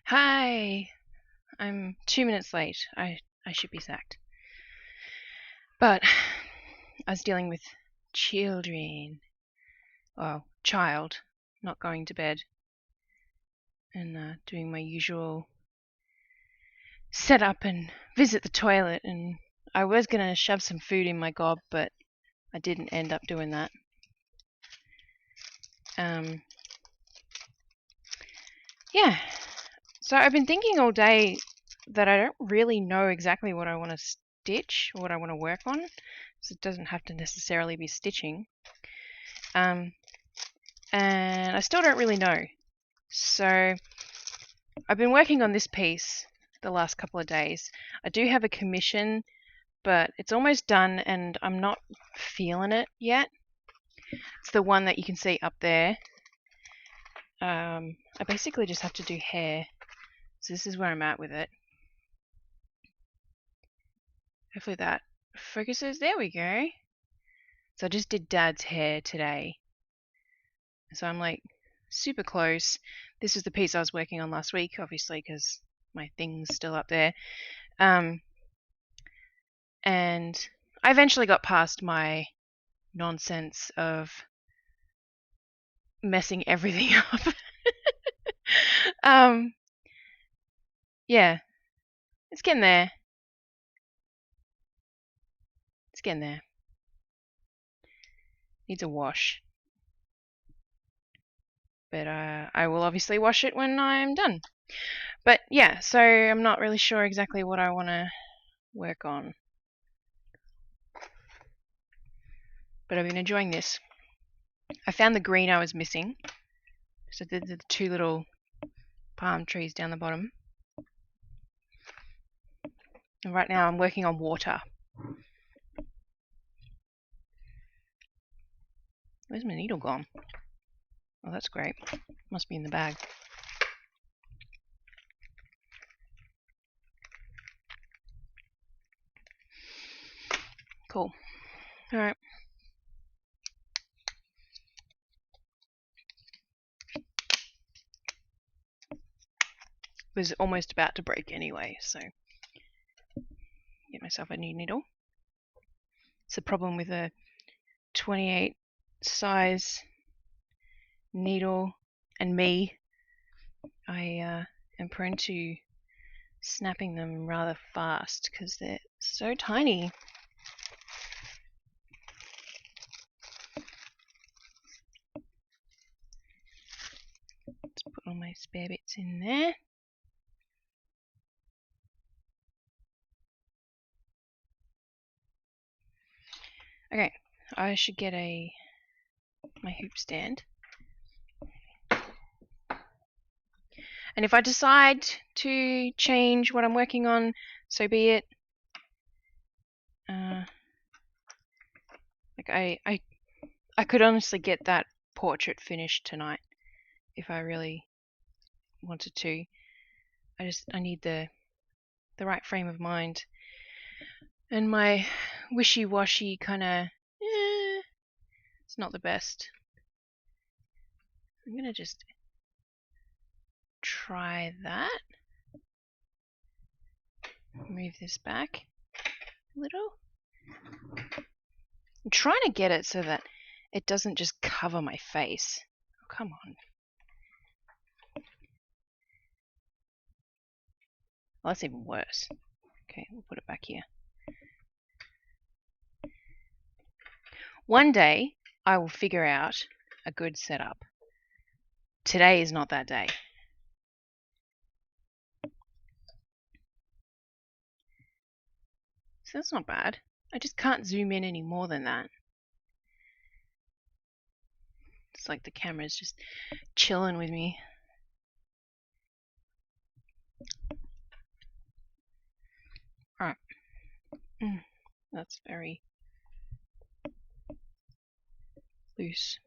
Hi, I'm 2 minutes late. I should be sacked. But I was dealing with children. Well, child, not going to bed. And doing my usual set up and visit the toilet. And I was going to shove some food in my gob, but I didn't end up doing that. Yeah. So I've been thinking all day that I don't really know exactly what I want to stitch or what I want to work on. So it doesn't have to necessarily be stitching. And I still don't really know. So I've been working on this piece the last couple of days. I do have a commission, but it's almost done and I'm not feeling it yet. It's the one that you can see up there. I basically just have to do hair. So this is where I'm at with it. Hopefully that focuses. There we go. So I just did Dad's hair today. So I'm like super close. This is the piece I was working on last week, obviously, because my thing's still up there. And I eventually got past my nonsense of messing everything up. Yeah, it's getting there. It's getting there. Needs a wash. But I will obviously wash it when I'm done. But yeah, so I'm not really sure exactly what I want to work on. But I've been enjoying this. I found the green I was missing. So the two little palm trees down the bottom. And right now I'm working on water. Where's my needle gone? Oh, that's great. Must be in the bag. Cool. Alright. Was almost about to break anyway, so get myself a new needle. It's a problem with a 28 size needle and me. I am prone to snapping them rather fast because they're so tiny. Let's put all my spare bits in there. Okay, I should get my hoop stand. And if I decide to change what I'm working on, so be it. Like I could honestly get that portrait finished tonight if I really wanted to. I need the right frame of mind. And my wishy-washy kind of, it's not the best. I'm gonna just try that. Move this back a little. I'm trying to get it so that it doesn't just cover my face. Oh, come on. Well, that's even worse. Okay, we'll put it back here. One day, I will figure out a good setup. Today is not that day. So that's not bad. I just can't zoom in any more than that. It's like the camera's just chilling with me. Alright. That's very loose.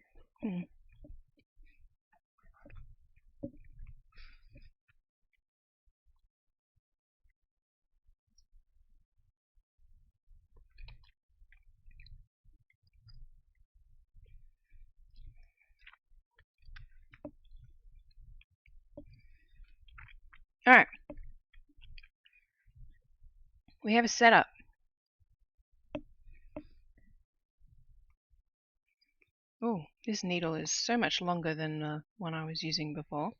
Alright. We have a setup. Oh, this needle is so much longer than the one I was using before.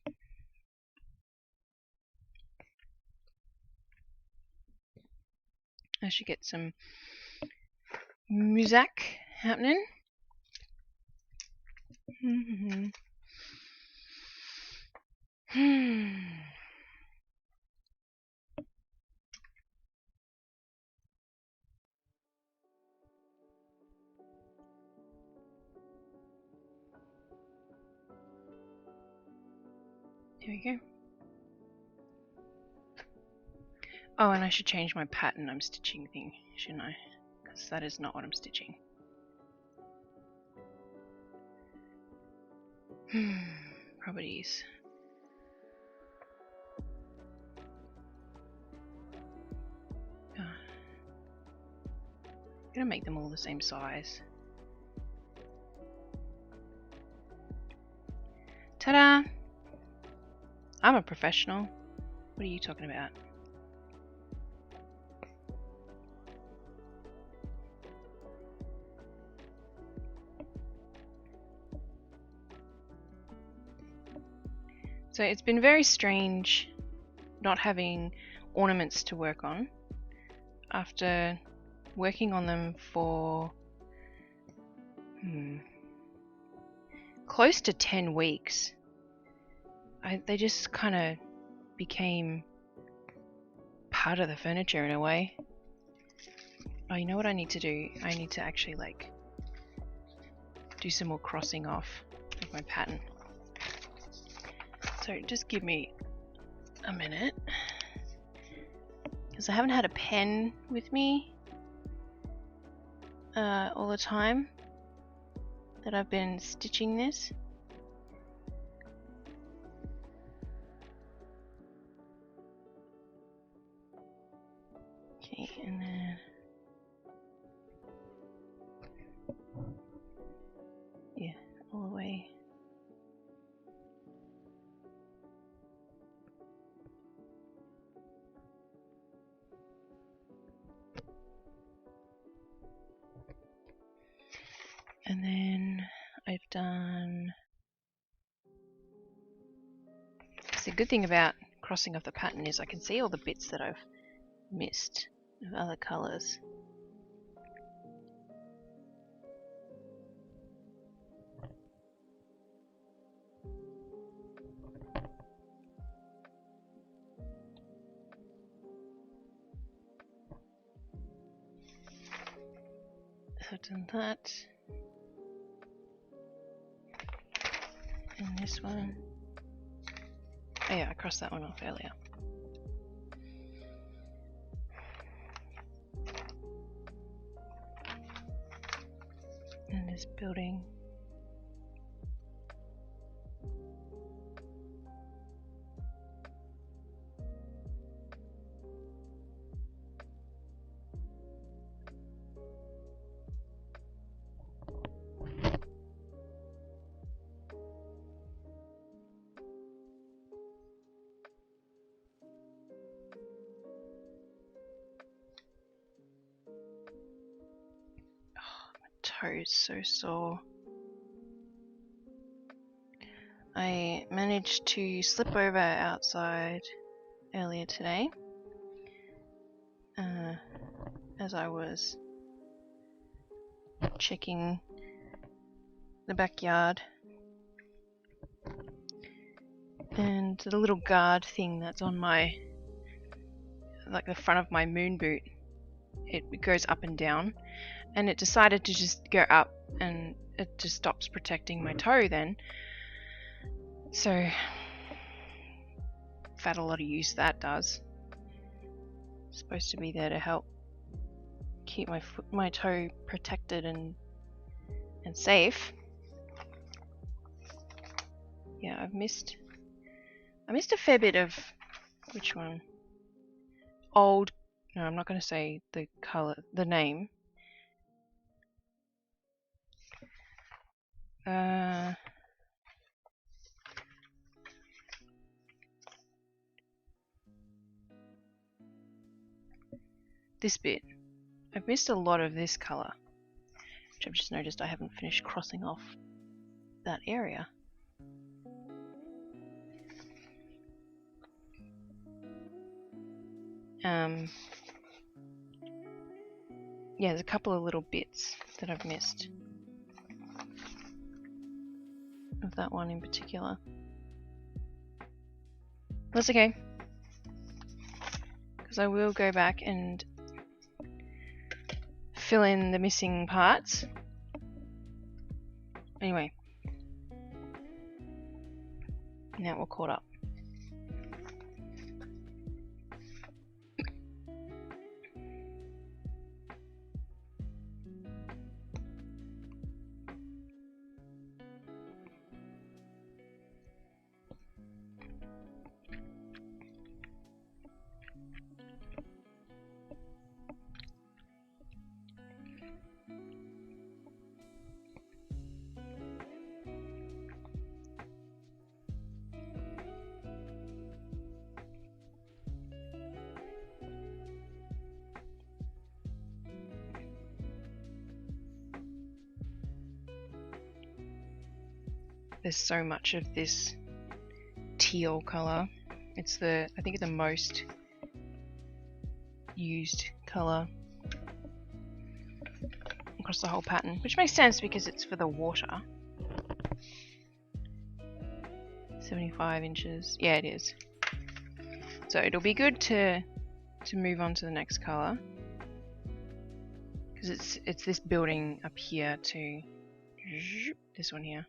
I should get some music happening. Here we go. Oh, and I should change my pattern I'm stitching thing, shouldn't I? Because that is not what I'm stitching. Properties. Oh. I'm gonna make them all the same size. Ta-da! I'm a professional. What are you talking about? So it's been very strange not having ornaments to work on after working on them for close to 10 weeks. They just kind of became part of the furniture in a way. Oh, you know what I need to do? I need to actually like do some more crossing off of my pattern. So just give me a minute, because I haven't had a pen with me all the time that I've been stitching this. Okay, and then yeah, all the way. And then I've done. So the good thing about crossing off the pattern is I can see all the bits that I've missed of other colours. So I've done that. And this one. Oh yeah, I crossed that one off earlier. And this building. Toes so sore. I managed to slip over outside earlier today as I was checking the backyard, and the little guard thing that's on my, like the front of my moon boot, it goes up and down, and it decided to just go up, and it just stops protecting my toe then. So I've had a lot of use that does. It's supposed to be there to help keep my toe protected and safe. Yeah, I missed a fair bit of, which one? Old, no, I'm not going to say the color, the name. this bit. I've missed a lot of this colour, which I've just noticed I haven't finished crossing off that area. Yeah, there's a couple of little bits that I've missed of that one in particular. That's okay, because I will go back and fill in the missing parts. Anyway, now we're caught up. There's so much of this teal colour. It's I think it's the most used colour across the whole pattern, which makes sense because it's for the water. 75 inches. Yeah, it is. So it'll be good to move on to the next colour, because it's this building up here to this one here.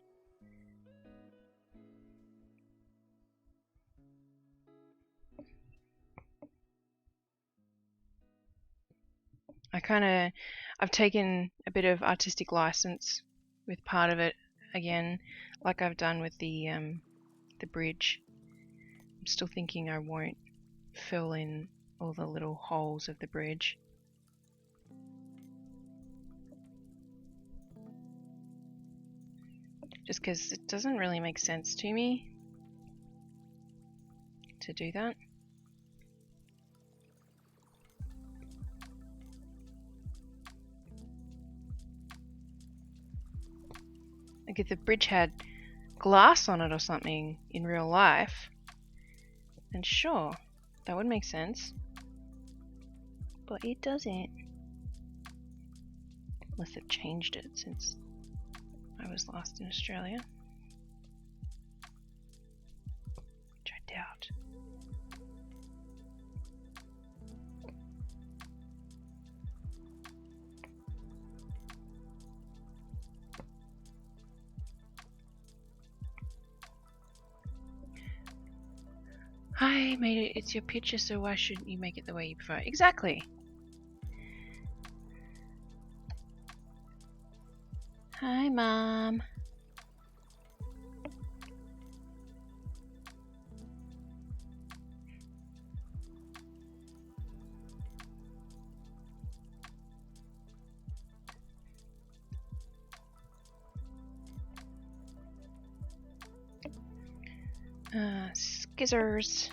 I've taken a bit of artistic license with part of it again, like I've done with the bridge. I'm still thinking I won't fill in all the little holes of the bridge. Just because it doesn't really make sense to me to do that. Like if the bridge had glass on it or something in real life, then sure, that would make sense. But it doesn't. Unless they've changed it since I was last in Australia. Which I doubt. I made it. It's your picture, so why shouldn't you make it the way you prefer? Exactly. Hi, Mom. Skizzers.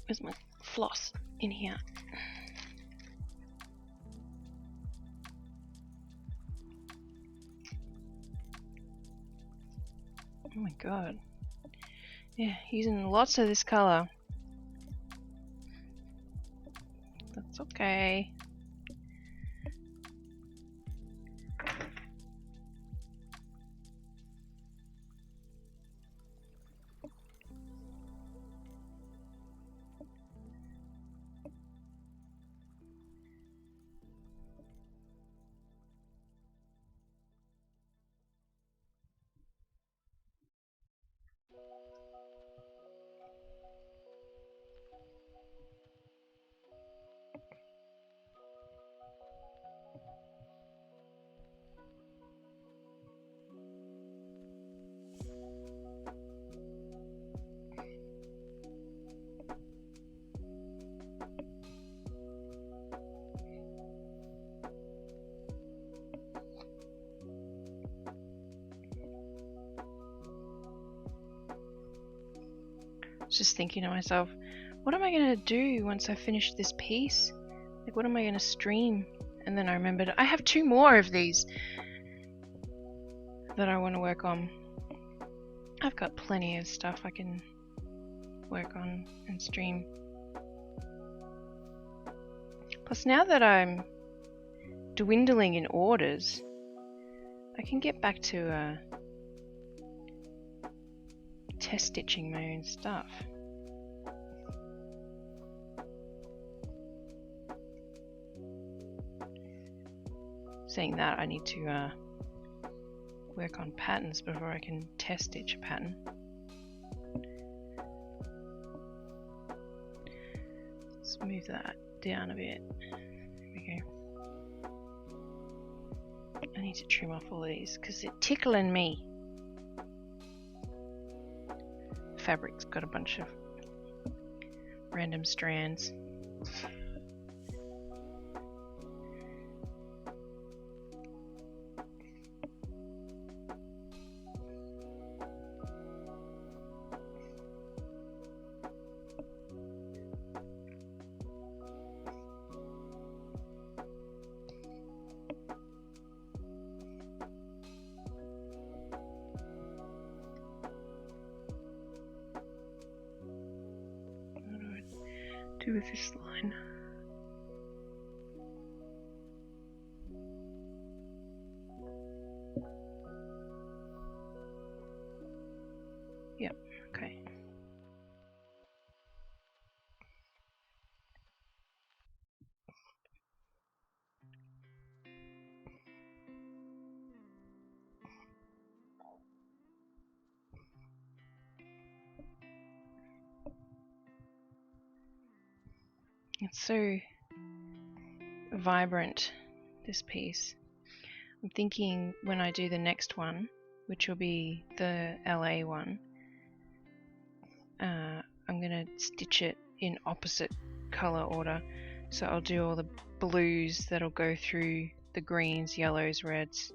Where's my floss? In here. Oh my god. Yeah, using lots of this color. That's okay. just thinking to myself, what am I going to do once I finish this piece? Like, what am I going to stream? And then I remembered I have 2 more of these that I want to work on. I've got plenty of stuff I can work on and stream. Plus, now that I'm dwindling in orders, I can get back to test stitching my own stuff. Saying that, I need to work on patterns before I can test stitch a pattern. Let's move that down a bit. There we go. I need to trim off all of these because they're tickling me. Fabric's got a bunch of random strands. With this line. Yep, okay. It's so vibrant, this piece. I'm thinking when I do the next one, which will be the LA one, I'm going to stitch it in opposite color order. So I'll do all the blues that'll go through the greens, yellows, reds.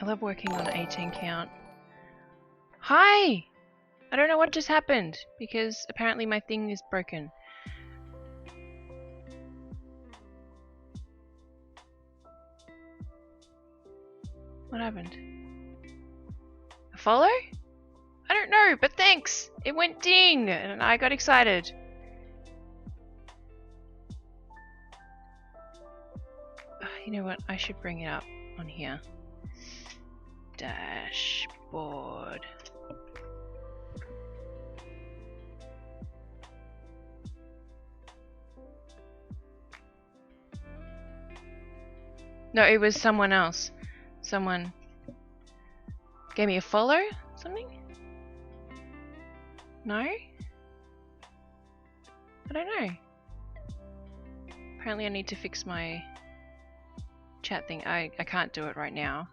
I love working on 18 count. Hi! I don't know what just happened because apparently my thing is broken. What happened? A follow? I don't know, but thanks! It went ding! And I got excited. You know what? I should bring it up on here. Dashboard. No, it was someone else. Someone gave me a follow? Something? No? I don't know. Apparently I need to fix my chat thing. I can't do it right now.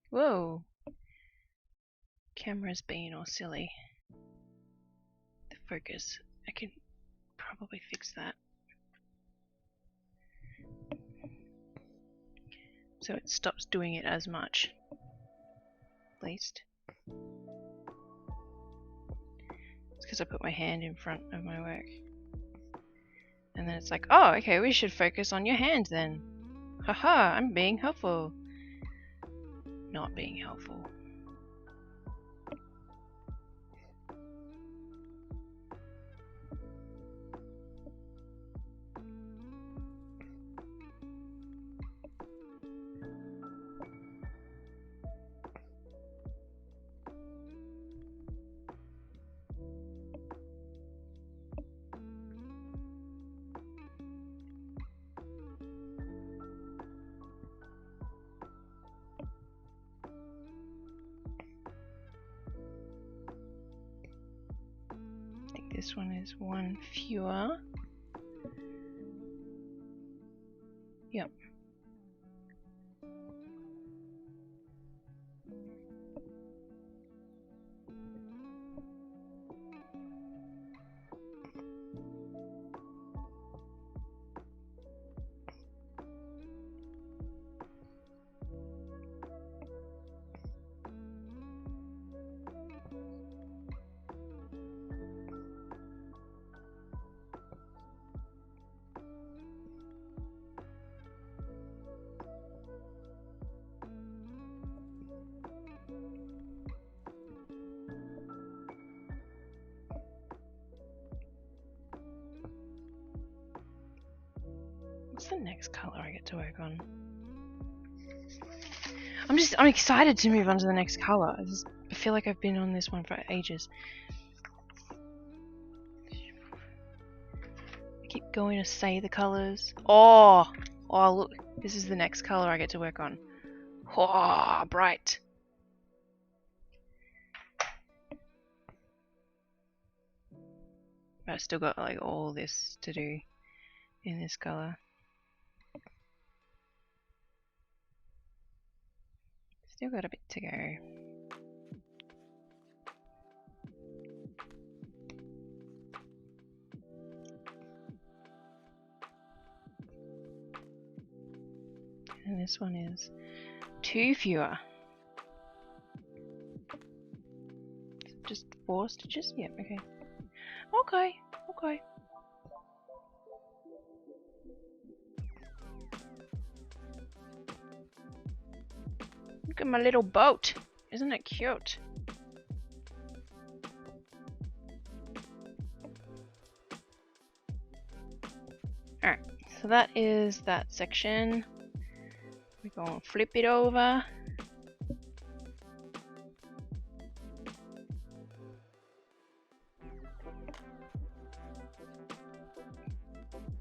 Whoa. Camera's being all silly. The focus. I can probably fix that. So it stops doing it as much. At least. because I put my hand in front of my work. And then it's like, oh, okay, we should focus on your hand then. Haha, I'm being helpful. Not being helpful. This one is one fewer. Yep. What's the next color I get to work on? I'm excited to move on to the next color. I feel like I've been on this one for ages. I keep going to say the colors. Oh, look, this is the next color I get to work on. Oh, bright. But I've still got like all this to do in this color. Still got a bit to go. And this one is 2 fewer. Just 4 stitches? Yep, okay. Okay. Look at my little boat. Isn't it cute? Alright, so that is that section. We're going to flip it over.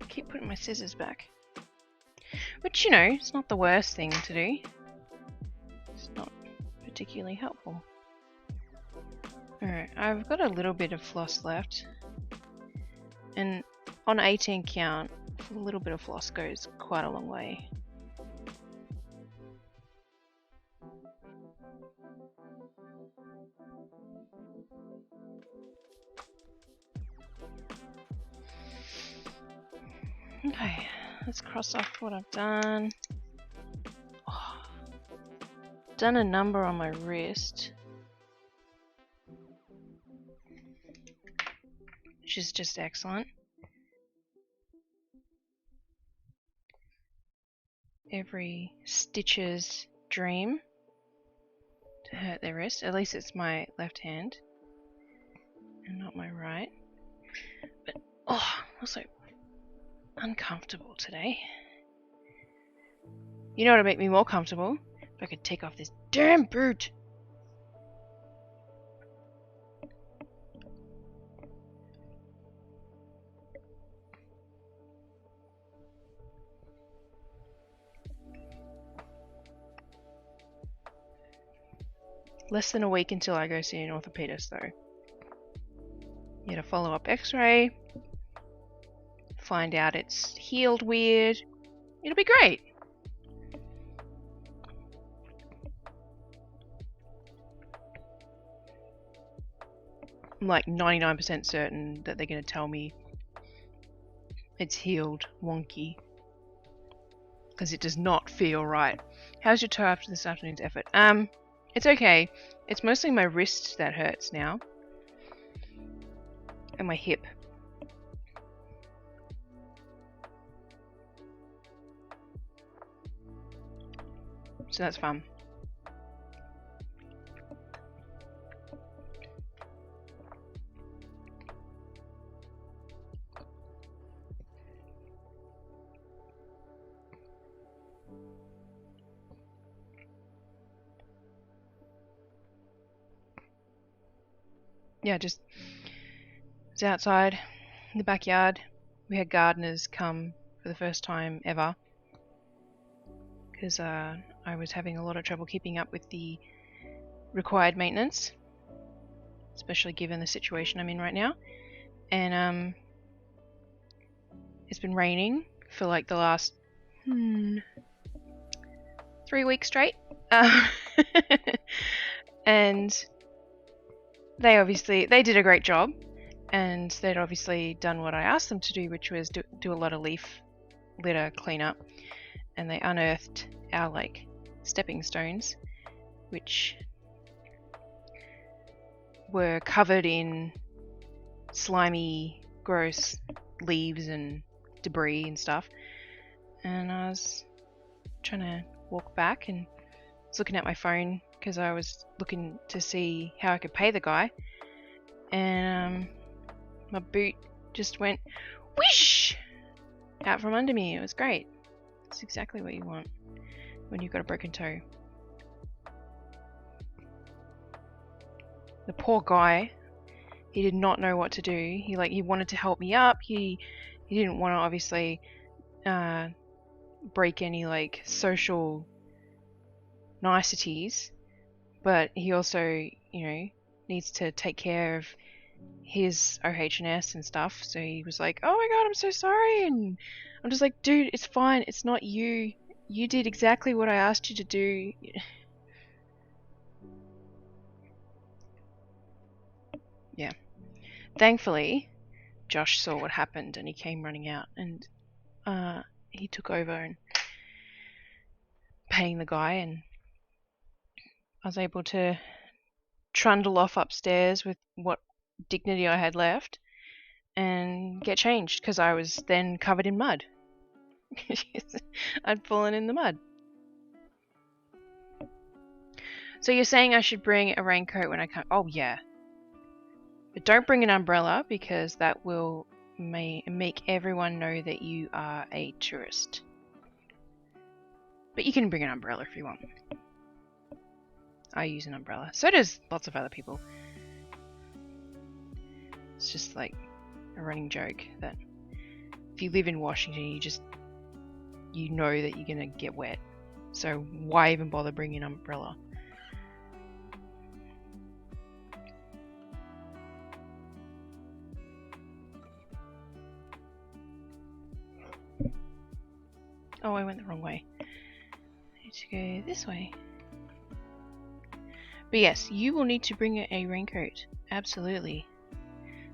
Keep putting my scissors back. Which, you know, it's not the worst thing to do. It's not particularly helpful. Alright, I've got a little bit of floss left. And on 18 count, a little bit of floss goes quite a long way. Okay, let's cross off what I've done. Oh, done a number on my wrist, which is just excellent. Every stitcher's dream to hurt their wrist. At least it's my left hand and not my right. But also uncomfortable today. You know what would make me more comfortable? If I could take off this damn boot. Less than a week until I go see an orthopedist though. Get a follow-up x-ray. Find out it's healed weird. It'll be great. I'm like 99% certain that they're going to tell me it's healed wonky. Because it does not feel right. How's your toe after this afternoon's effort? It's okay. It's mostly my wrist that hurts now. and my hip. So that's fun. Yeah, just was outside in the backyard. We had gardeners come for the first time ever because I was having a lot of trouble keeping up with the required maintenance, especially given the situation I'm in right now. And it's been raining for like the last 3 weeks straight. And they did a great job, and they'd obviously done what I asked them to do, which was do a lot of leaf litter cleanup. And they unearthed our like stepping stones, which were covered in slimy, gross leaves and debris and stuff. And I was trying to walk back and was looking at my phone because I was looking to see how I could pay the guy, and my boot just went whoosh out from under me. It was great. It's exactly what you want when you've got a broken toe. The poor guy, he did not know what to do. He wanted to help me up. He didn't want to obviously break any like social niceties, but he also, needs to take care of his OH&S and stuff. So he was like, "Oh my god, I'm so sorry," and I'm just like, "Dude, it's fine. It's not you. You did exactly what I asked you to do." Yeah. Thankfully, Josh saw what happened and he came running out, and he took over and paying the guy, and I was able to trundle off upstairs with what dignity I had left and get changed because I was then covered in mud. I'd fallen in the mud. So you're saying I should bring a raincoat when I come? Oh yeah. But don't bring an umbrella because that will make everyone know that you are a tourist. But you can bring an umbrella if you want. I use an umbrella. So does lots of other people. It's just like a running joke that if you live in Washington, you know that you're gonna get wet. So why even bother bringing an umbrella? Oh, I went the wrong way. I need to go this way. But yes, you will need to bring a raincoat. Absolutely.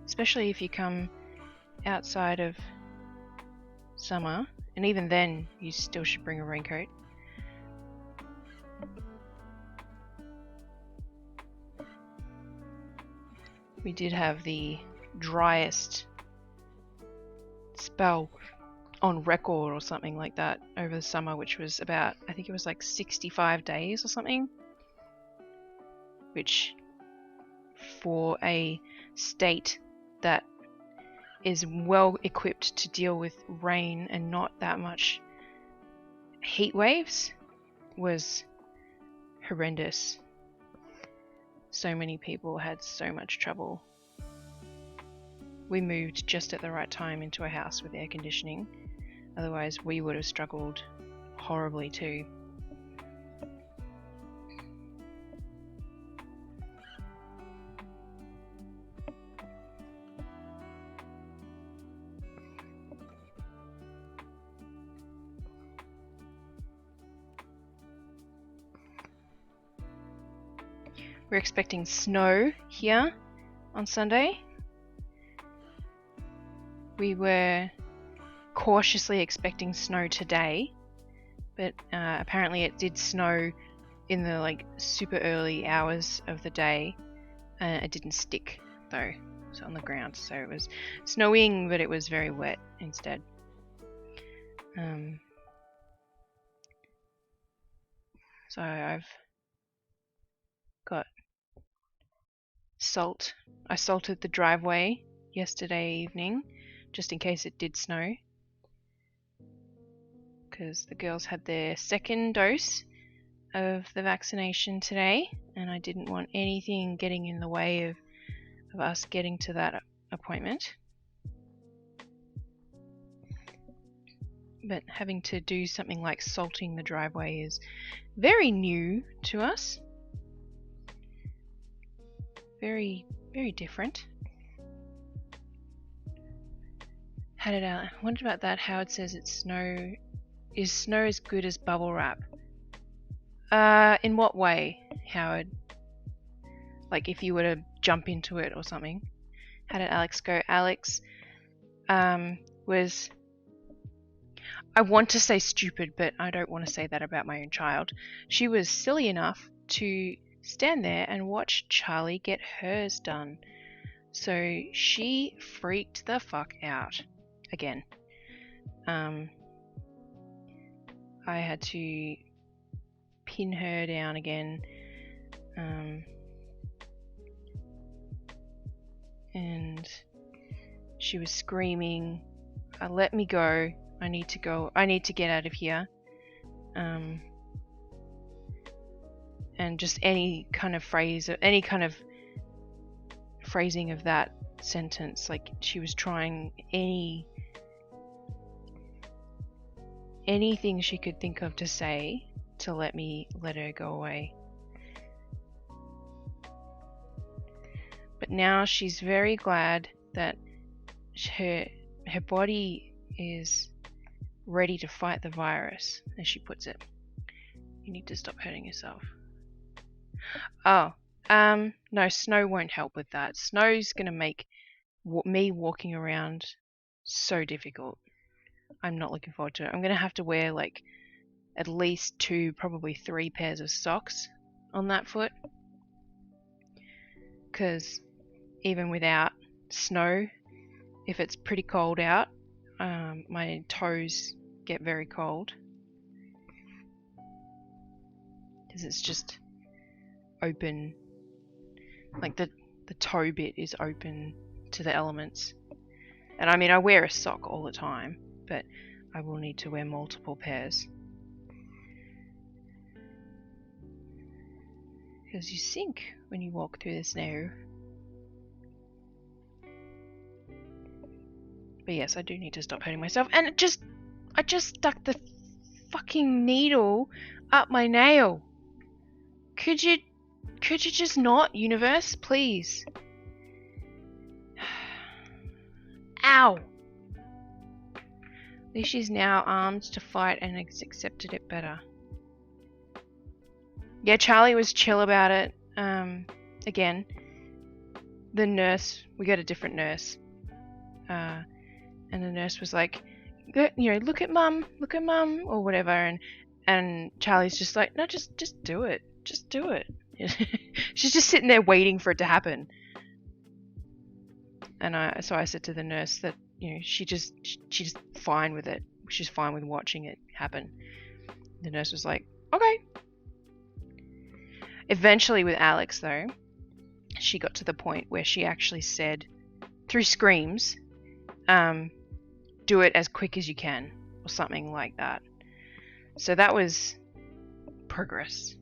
Especially if you come outside of summer. And even then, you still should bring a raincoat. We did have the driest spell on record or something like that over the summer, which was about, I think it was like 65 days or something. Which, for a state that is well equipped to deal with rain and not that much heat waves, was horrendous. So many people had so much trouble. We moved just at the right time into a house with air conditioning. Otherwise, we would have struggled horribly too. We're expecting snow here on Sunday. We were cautiously expecting snow today, but apparently it did snow in the super early hours of the day. It didn't stick though, was on the ground. So it was snowing, but it was very wet instead. So I've got salt. I salted the driveway yesterday evening, just in case it did snow, because the girls had their second dose of the vaccination today, and I didn't want anything getting in the way of us getting to that appointment. But having to do something like salting the driveway is very new to us. Very, very different. Had it out. I wondered about that, how it says it's snow. Is snow as good as bubble wrap? In what way, Howard? Like if you were to jump into it or something. How did Alex go? Alex was, I want to say stupid, but I don't want to say that about my own child. She was silly enough to stand there and watch Charlie get hers done. So she freaked the fuck out again. I had to pin her down again, and she was screaming, let me go, I need to go, I need to get out of here. And just any kind of phrase, any kind of phrasing of that sentence, like she was trying anything she could think of to say to let her go away. But now she's very glad that her body is ready to fight the virus, as she puts it. You need to stop hurting yourself. Oh, no, snow won't help with that. Snow's gonna make me walking around so difficult. I'm not looking forward to it. I'm gonna have to wear like at least 2, probably 3 pairs of socks on that foot, because even without snow, if it's pretty cold out, my toes get very cold because it's just open, like the toe bit is open to the elements. And I mean, I wear a sock all the time, but I will need to wear multiple pairs because you sink when you walk through the snow. But yes, I do need to stop hurting myself. And I just stuck the fucking needle up my nail. Could you just not, universe, please? Ow! At least she's now armed to fight and has accepted it better. Yeah, Charlie was chill about it. Again, the nurse, we got a different nurse. And the nurse was like, look at mum, or whatever, and Charlie's just like, no, just do it, just do it. She's just sitting there waiting for it to happen. And so I said to the nurse that, she's just fine with it. She's fine with watching it happen. The nurse was like, okay. Eventually with Alex though, she got to the point where she actually said, through screams, do it as quick as you can, or something like that. So that was progress.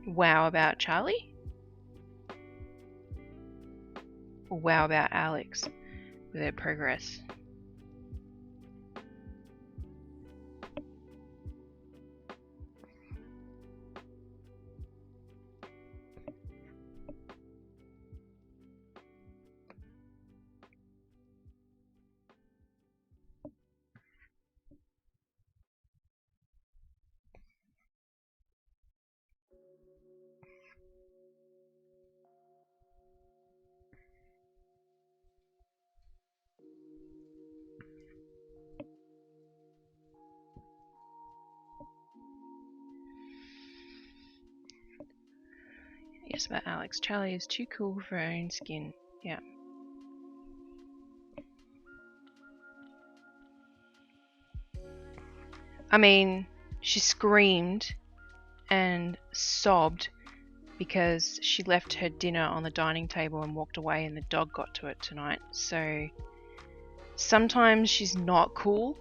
Wow about Charlie? Or wow about Alex with their progress? nice about Alex. Charlie is too cool for her own skin. Yeah. I mean, she screamed and sobbed because she left her dinner on the dining table and walked away and the dog got to it tonight. So sometimes she's not cool.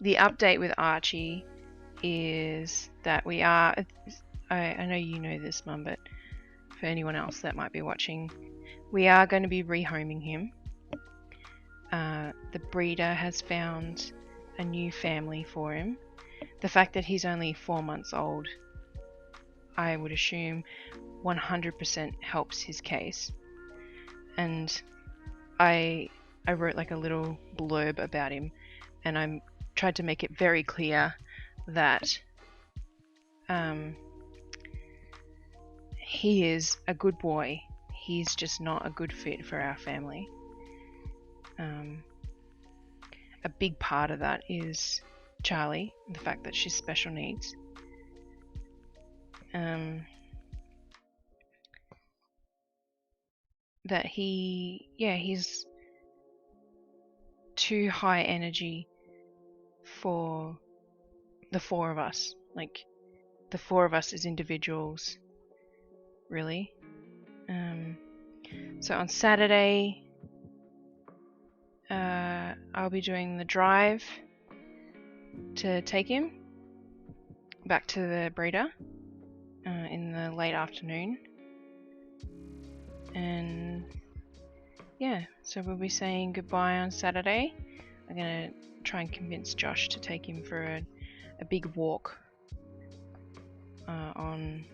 The update with Archie is that we are, I know you know this, Mum, but for anyone else that might be watching, we are going to be rehoming him. The breeder has found a new family for him. The fact that he's only 4 months old, I would assume 100% helps his case. And I wrote like a little blurb about him, and I tried to make it very clear that he is a good boy. He's just not a good fit for our family. A big part of that is Charlie, the fact that she's special needs. That he's too high energy for the four of us. Like, the four of us as individuals, really. So on Saturday, I'll be doing the drive to take him back to the breeder in the late afternoon. And yeah, so we'll be saying goodbye on Saturday. I'm gonna try and convince Josh to take him for a big walk on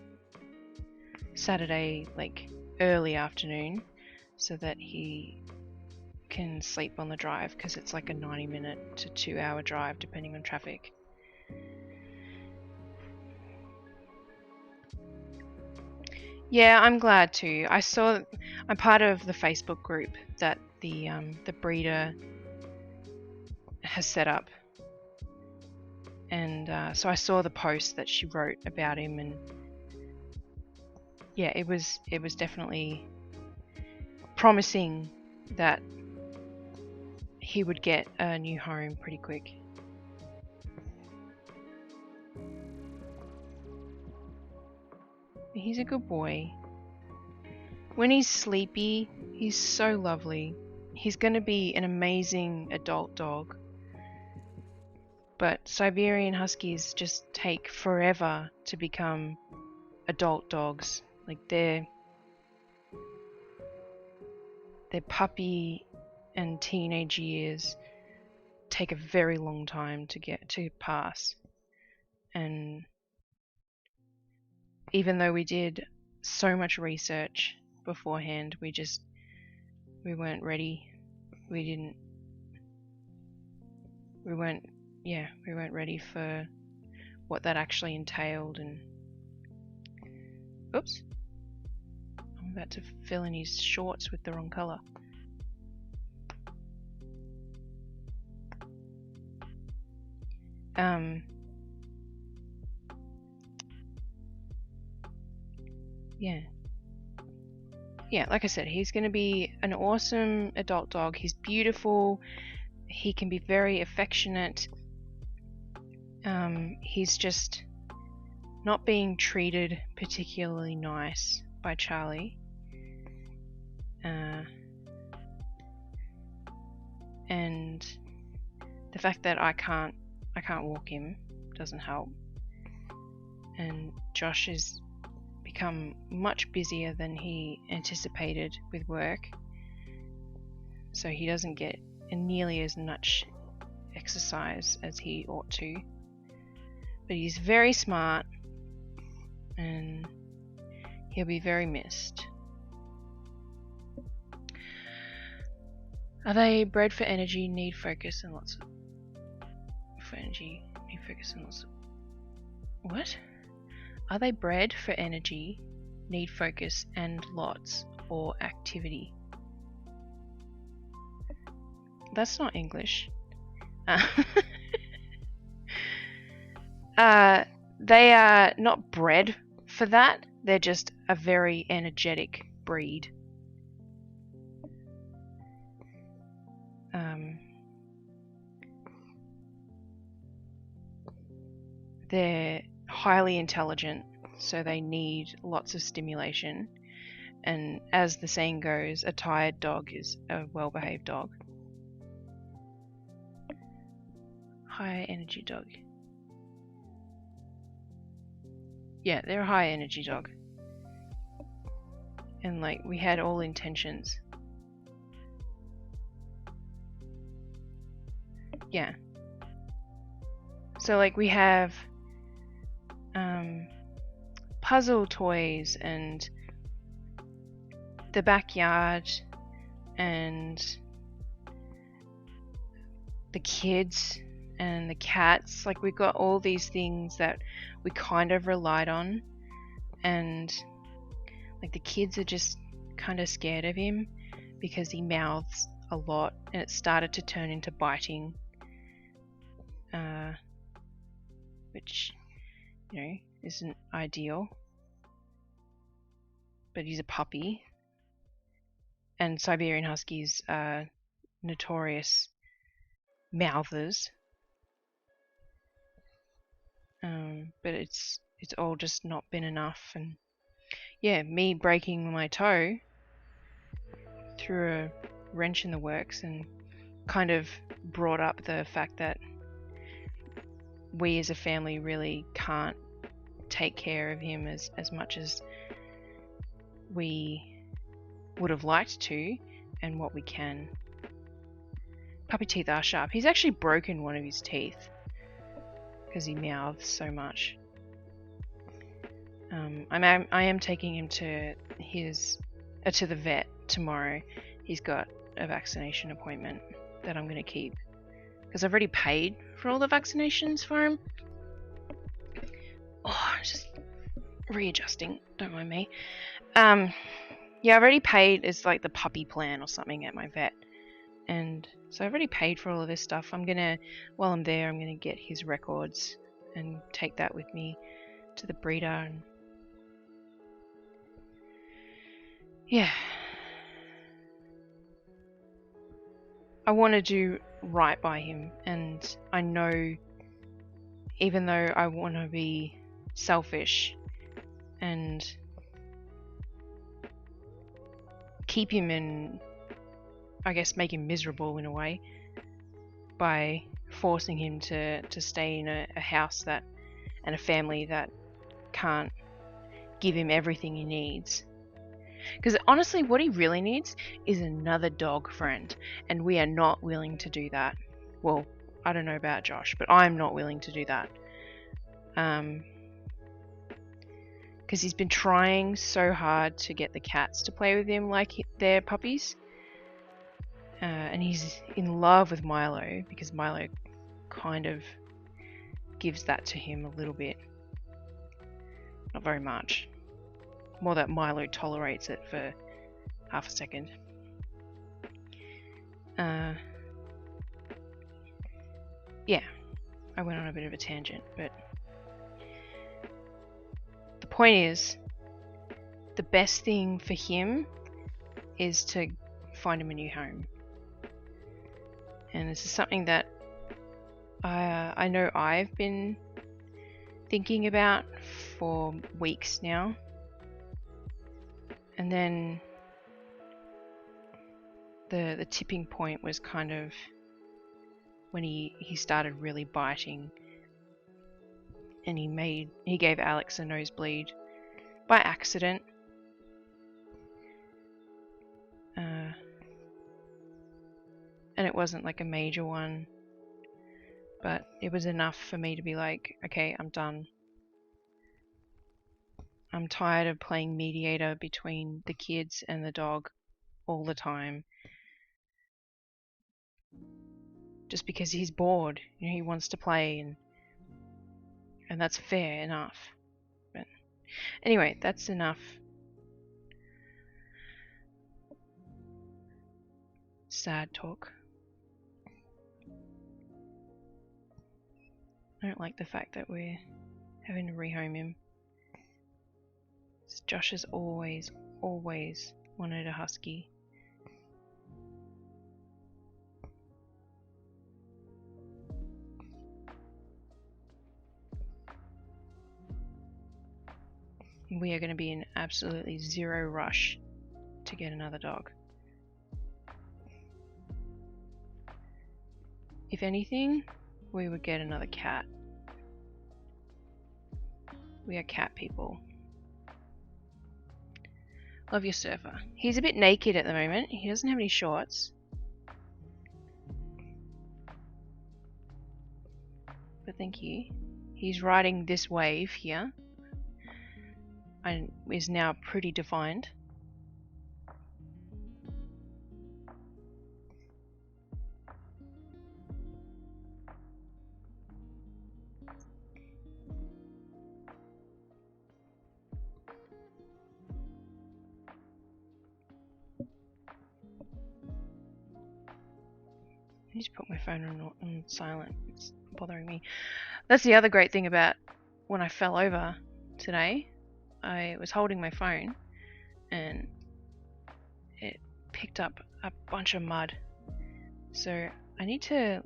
Saturday, like early afternoon, so that he can sleep on the drive, because it's like a 90-minute to 2-hour drive depending on traffic. Yeah, I'm glad too. I'm part of the Facebook group that the breeder has set up, and so I saw the post that she wrote about him, and yeah, it was definitely promising that he would get a new home pretty quick. He's a good boy. When he's sleepy, he's so lovely. He's going to be an amazing adult dog. But Siberian Huskies just take forever to become adult dogs. Like, their puppy and teenage years take a very long time to pass. And even though we did so much research beforehand, we weren't ready. We weren't ready for what that actually entailed. And oops, I'm about to fill in his shorts with the wrong color. Yeah, like I said, he's going to be an awesome adult dog. He's beautiful. He can be very affectionate. He's just not being treated particularly nice by Charlie. And the fact that I can't walk him doesn't help. And Josh has become much busier than he anticipated with work, so he doesn't get nearly as much exercise as he ought to. But he's very smart, and he'll be very missed. Are they bred for energy, need focus, and lots of... For energy, need focus, and lots of... What? Are they bred for energy, need focus, and lots, or activity? That's not English. They are not bred for that. They're just a very energetic breed. They're highly intelligent, so they need lots of stimulation. And as the saying goes, a tired dog is a well-behaved dog. High energy dog. Yeah, they're a high energy dog. And like, we had all intentions. Yeah. So like, we have puzzle toys and the backyard and the kids and the cats. Like, we got all these things that we kind of relied on, and like the kids are just kind of scared of him because he mouths a lot, and it started to turn into biting, which, you know, isn't ideal. But he's a puppy, and Siberian Huskies are notorious mouthers. But it's all just not been enough, and yeah, me breaking my toe through a wrench in the works and kind of brought up the fact that we as a family really can't take care of him as much as we would have liked to, and what we can. Puppy teeth are sharp. He's actually broken one of his teeth because he mouths so much. I am taking him to the vet tomorrow. He's got a vaccination appointment that I'm going to keep because I've already paid for all the vaccinations for him. Oh, just readjusting. Don't mind me. Yeah, I've already paid. It's like the puppy plan or something at my vet, and so I've already paid for all of this stuff. While I'm there, I'm gonna get his records and take that with me to the breeder. And yeah, I want to do right by him, and I know, even though I want to be selfish and keep him and I guess make him miserable in a way by forcing him to stay in a house and a family that can't give him everything he needs. Because honestly, what he really needs is another dog friend, and we are not willing to do that. Well, I don't know about Josh, but I'm not willing to do that. Because he's been trying so hard to get the cats to play with him like they're puppies. And he's in love with Milo because Milo kind of gives that to him a little bit. Not very much. More that Milo tolerates it for half a second. Yeah, I went on a bit of a tangent, but the point is, the best thing for him is to find him a new home. And this is something that I know I've been thinking about for weeks now. And then the tipping point was kind of when he started really biting, and he gave Alex a nosebleed by accident. And it wasn't like a major one, but it was enough for me to be like, okay, I'm done. I'm tired of playing mediator between the kids and the dog all the time. Just because he's bored, you know, he wants to play, and that's fair enough. But anyway, that's enough sad talk. I don't like the fact that we're having to rehome him. Josh has always wanted a husky. We are going to be in absolutely zero rush to get another dog. If anything, we would get another cat. We are cat people. Love your surfer. He's a bit naked at the moment. He doesn't have any shorts. But thank you. He's riding this wave here. And is now pretty defined. I just put my phone on silent. It's bothering me. That's the other great thing about when I fell over today. I was holding my phone and it picked up a bunch of mud. So I need to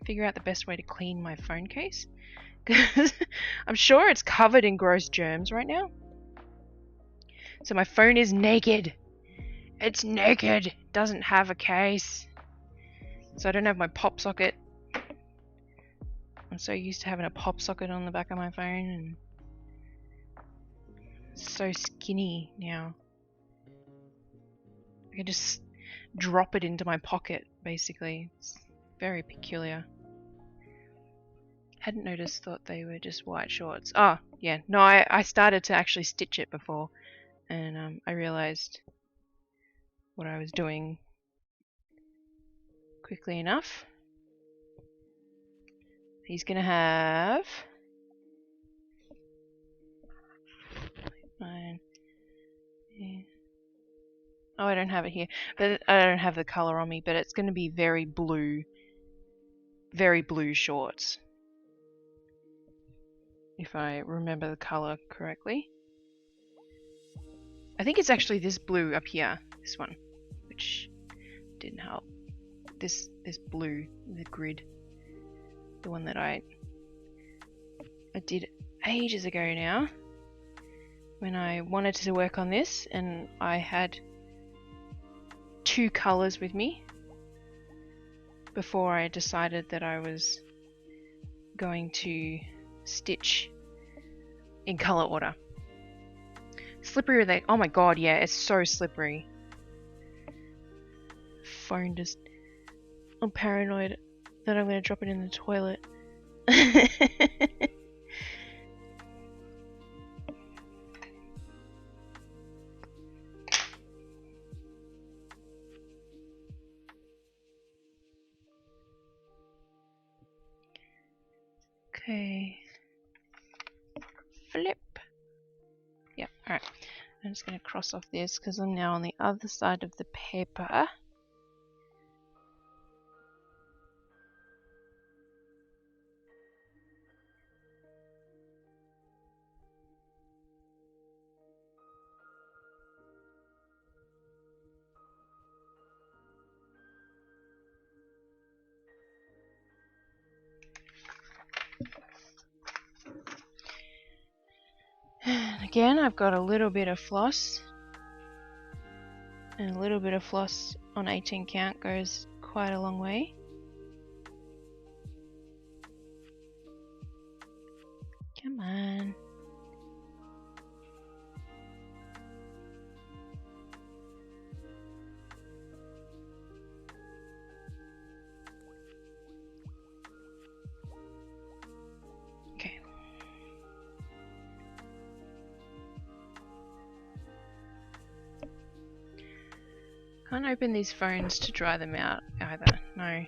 figure out the best way to clean my phone case. Because I'm sure it's covered in gross germs right now. So my phone is naked. It's naked. It doesn't have a case. So I don't have my pop socket. I'm so used to having a pop socket on the back of my phone and it's so skinny now. I can just drop it into my pocket, basically. It's very peculiar. Hadn't noticed, thought they were just white shorts. Oh, yeah. No, I started to actually stitch it before and I realized what I was doing quickly enough. He's gonna have mine. Yeah. Oh, I don't have it here, but I don't have the color on me. But it's gonna be very blue shorts, if I remember the color correctly. I think it's actually this blue up here, this one, which didn't help. This blue, the grid, the one that I did ages ago now, when I wanted to work on this, and I had 2 colors with me before I decided that I was going to stitch in color order. Slippery with it. Oh my god, yeah, it's so slippery. Phone just... I'm paranoid that I'm going to drop it in the toilet. Okay. Flip. Yep, alright. I'm just going to cross off this because I'm now on the other side of the paper. And again, I've got a little bit of floss, and a little bit of floss on 18 count goes quite a long way. Come on. Okay. Can't open these phones to dry them out either. No.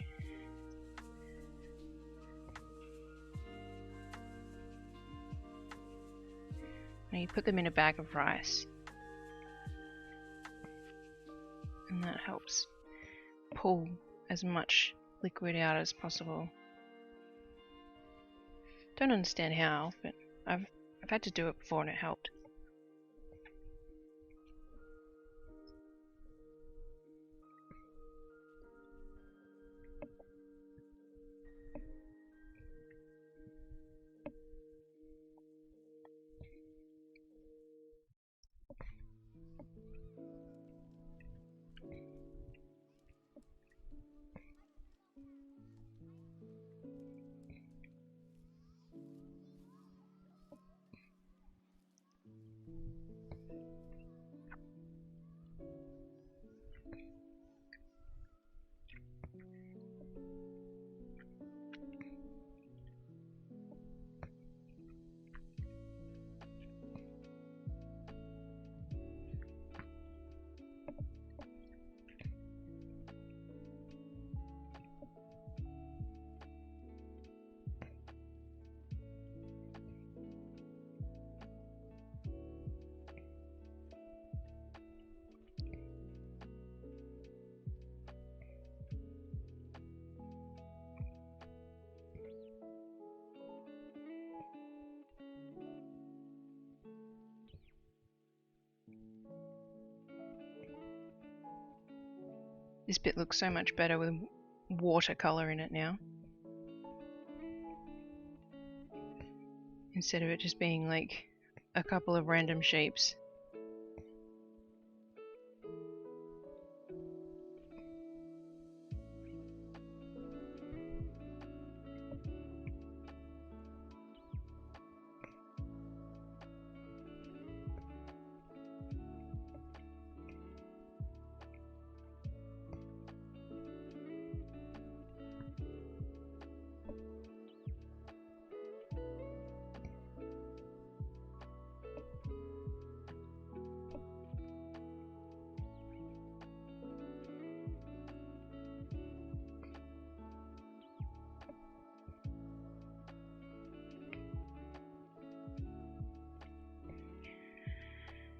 Now you put them in a bag of rice. And that helps pull as much liquid out as possible. Don't understand how, but I've had to do it before and it helped. This bit looks so much better with watercolor in it now. Instead of it just being like a couple of random shapes.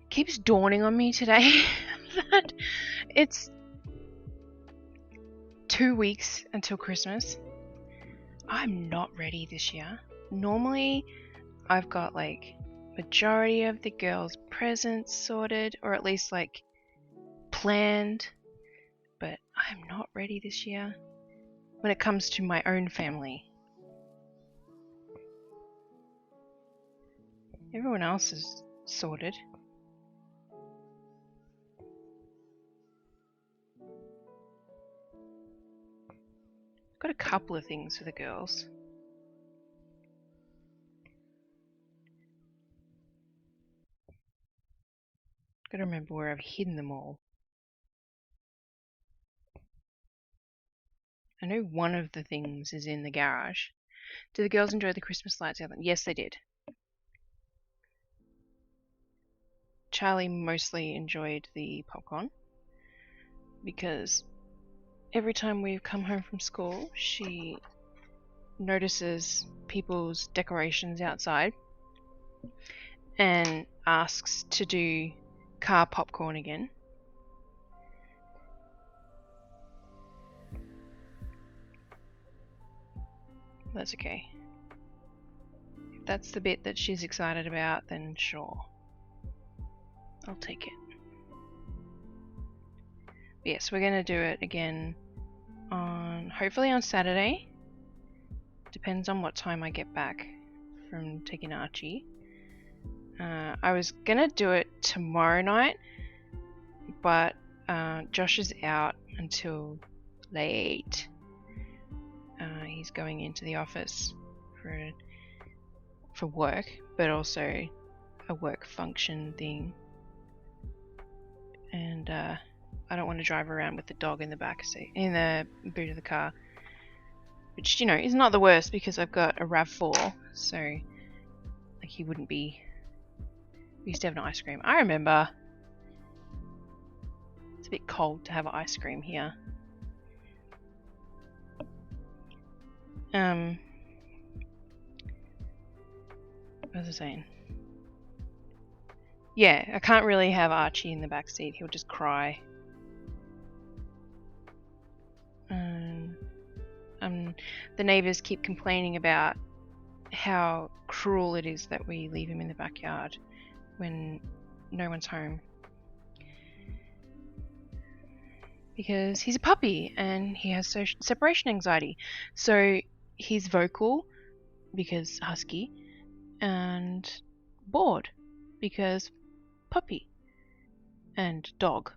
Keeps dawning on me today that it's 2 weeks until Christmas. I'm not ready this year. Normally I've got like majority of the girls' presents sorted, or at least like planned, but I'm not ready this year when it comes to my own family. Everyone else is sorted. Got a couple of things for the girls. Gotta remember where I've hidden them all. I know one of the things is in the garage. Did the girls enjoy the Christmas lights out? Yes, they did. Charlie mostly enjoyed the popcorn because every time we've come home from school, she notices people's decorations outside and asks to do car popcorn again. That's okay. If that's the bit that she's excited about, then sure. I'll take it. But yes, we're going to do it again on, hopefully on Saturday. Depends on what time I get back from taking Archie. I was going to do it tomorrow night, but Josh is out until late. He's going into the office for work, but also a work function thing. And I don't want to drive around with the dog in the back seat, in the boot of the car, which, you know, is not the worst because I've got a RAV4, so like he wouldn't be. We used to have an ice cream. I remember. It's a bit cold to have ice cream here. What was I saying? Yeah, I can't really have Archie in the back seat. He'll just cry. The neighbours keep complaining about how cruel it is that we leave him in the backyard when no one's home. Because he's a puppy and he has separation anxiety. So he's vocal because husky and bored because puppy and dog.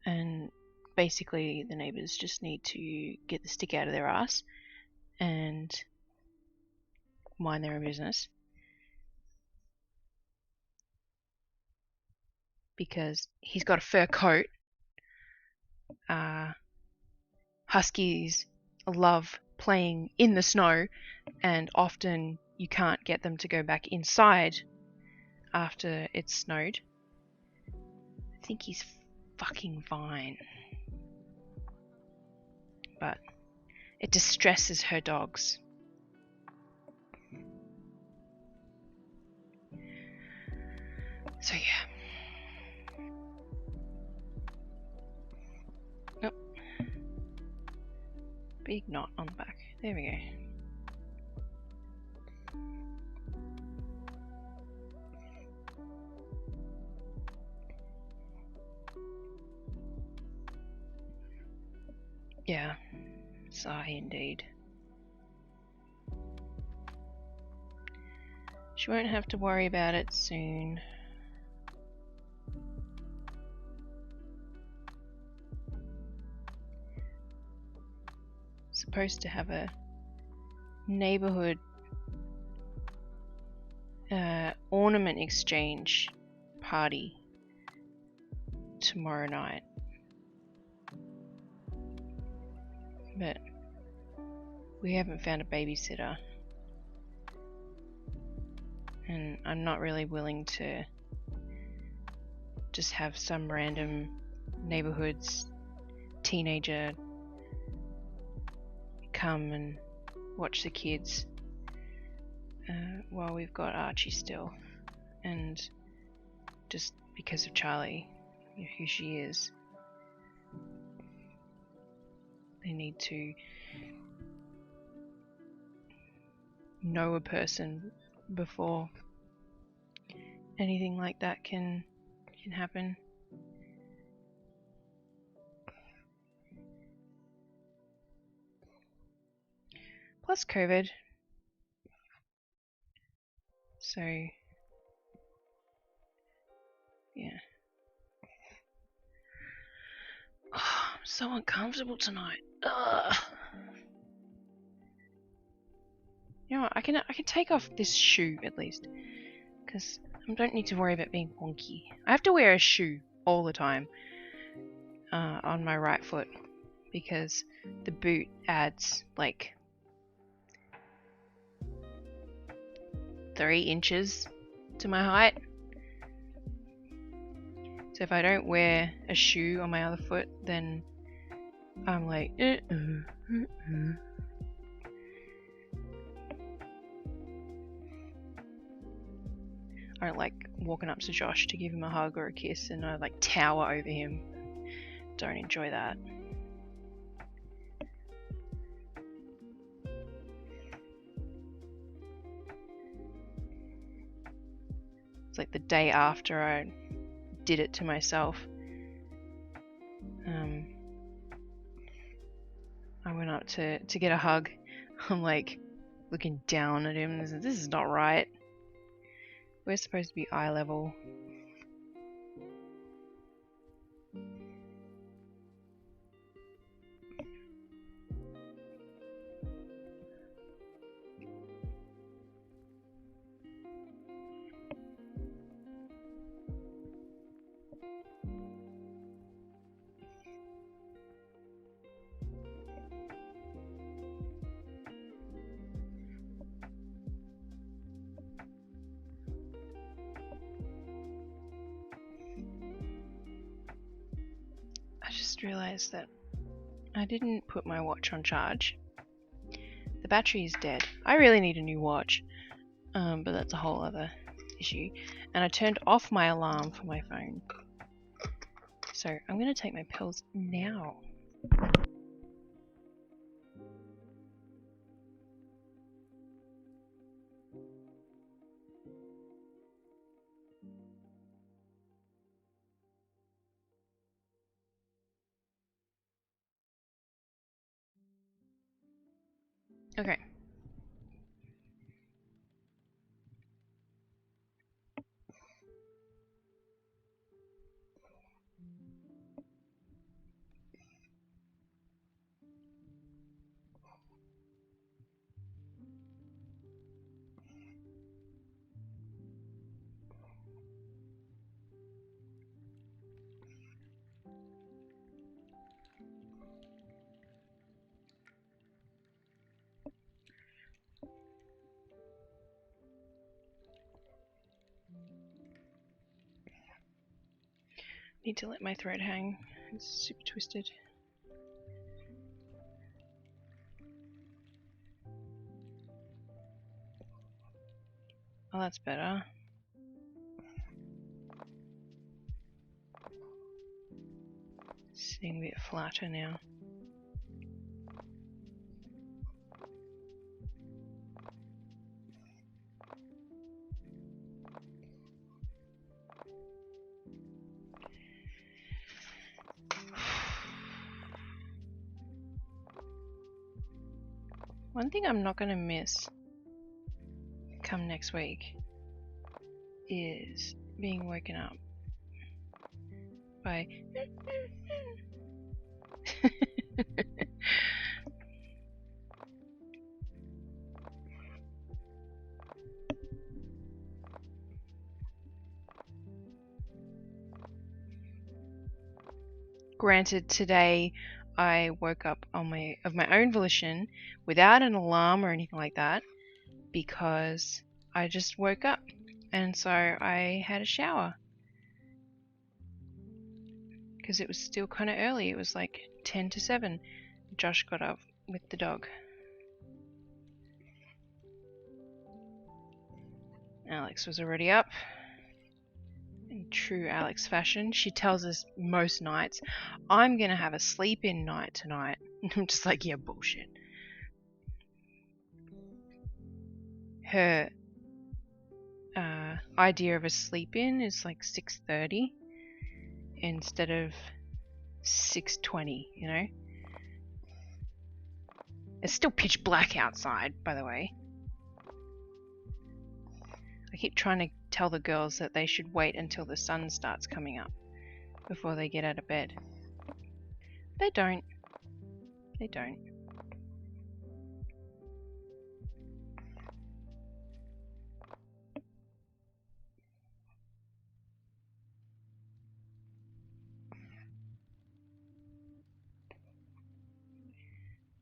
And basically the neighbours just need to get the stick out of their ass and mind their own business. Because he's got a fur coat. Huskies love playing in the snow, and often you can't get them to go back inside after it's snowed. I think he's fucking fine. But it distresses her dogs. So yeah. Nope. Big knot on the back. There we go. Yeah. Sigh indeed. She won't have to worry about it soon. Supposed to have a neighborhood ornament exchange party tomorrow night, but we haven't found a babysitter, and I'm not really willing to just have some random neighborhood's teenager come and watch the kids while we've got Archie still, and just because of Charlie, who she is, they need to know a person before anything like that can happen. Plus COVID. So yeah. Oh, I'm so uncomfortable tonight. Ugh. You know what, I can take off this shoe at least, because I don't need to worry about being wonky. I have to wear a shoe all the time on my right foot, because the boot adds like 3 inches to my height. So if I don't wear a shoe on my other foot, then I'm like I don't like walking up to Josh to give him a hug or a kiss, and I like tower over him. Don't enjoy that. It's like the day after I did it to myself. I went up to get a hug. I'm like looking down at him. This is not right. We're supposed to be eye level. Realized that I didn't put my watch on charge. The battery is dead. I really need a new watch, but that's a whole other issue. And I turned off my alarm for my phone. So I'm going to take my pills now. Okay. Need to let my thread hang. It's super twisted. Oh, that's better. Sitting a bit flatter now. One thing I'm not going to miss come next week is being woken up by Granted, today I woke up of my own volition without an alarm or anything like that because I just woke up, and so I had a shower because it was still kind of early. It was like 10 to 7. Josh got up with the dog. Alex was already up. In true Alex fashion, she tells us most nights, I'm gonna have a sleep-in night tonight. I'm just like, yeah, bullshit. Her idea of a sleep-in is like 6:30 instead of 6:20, you know? It's still pitch black outside, by the way. I keep trying to tell the girls that they should wait until the sun starts coming up before they get out of bed. They don't. They don't.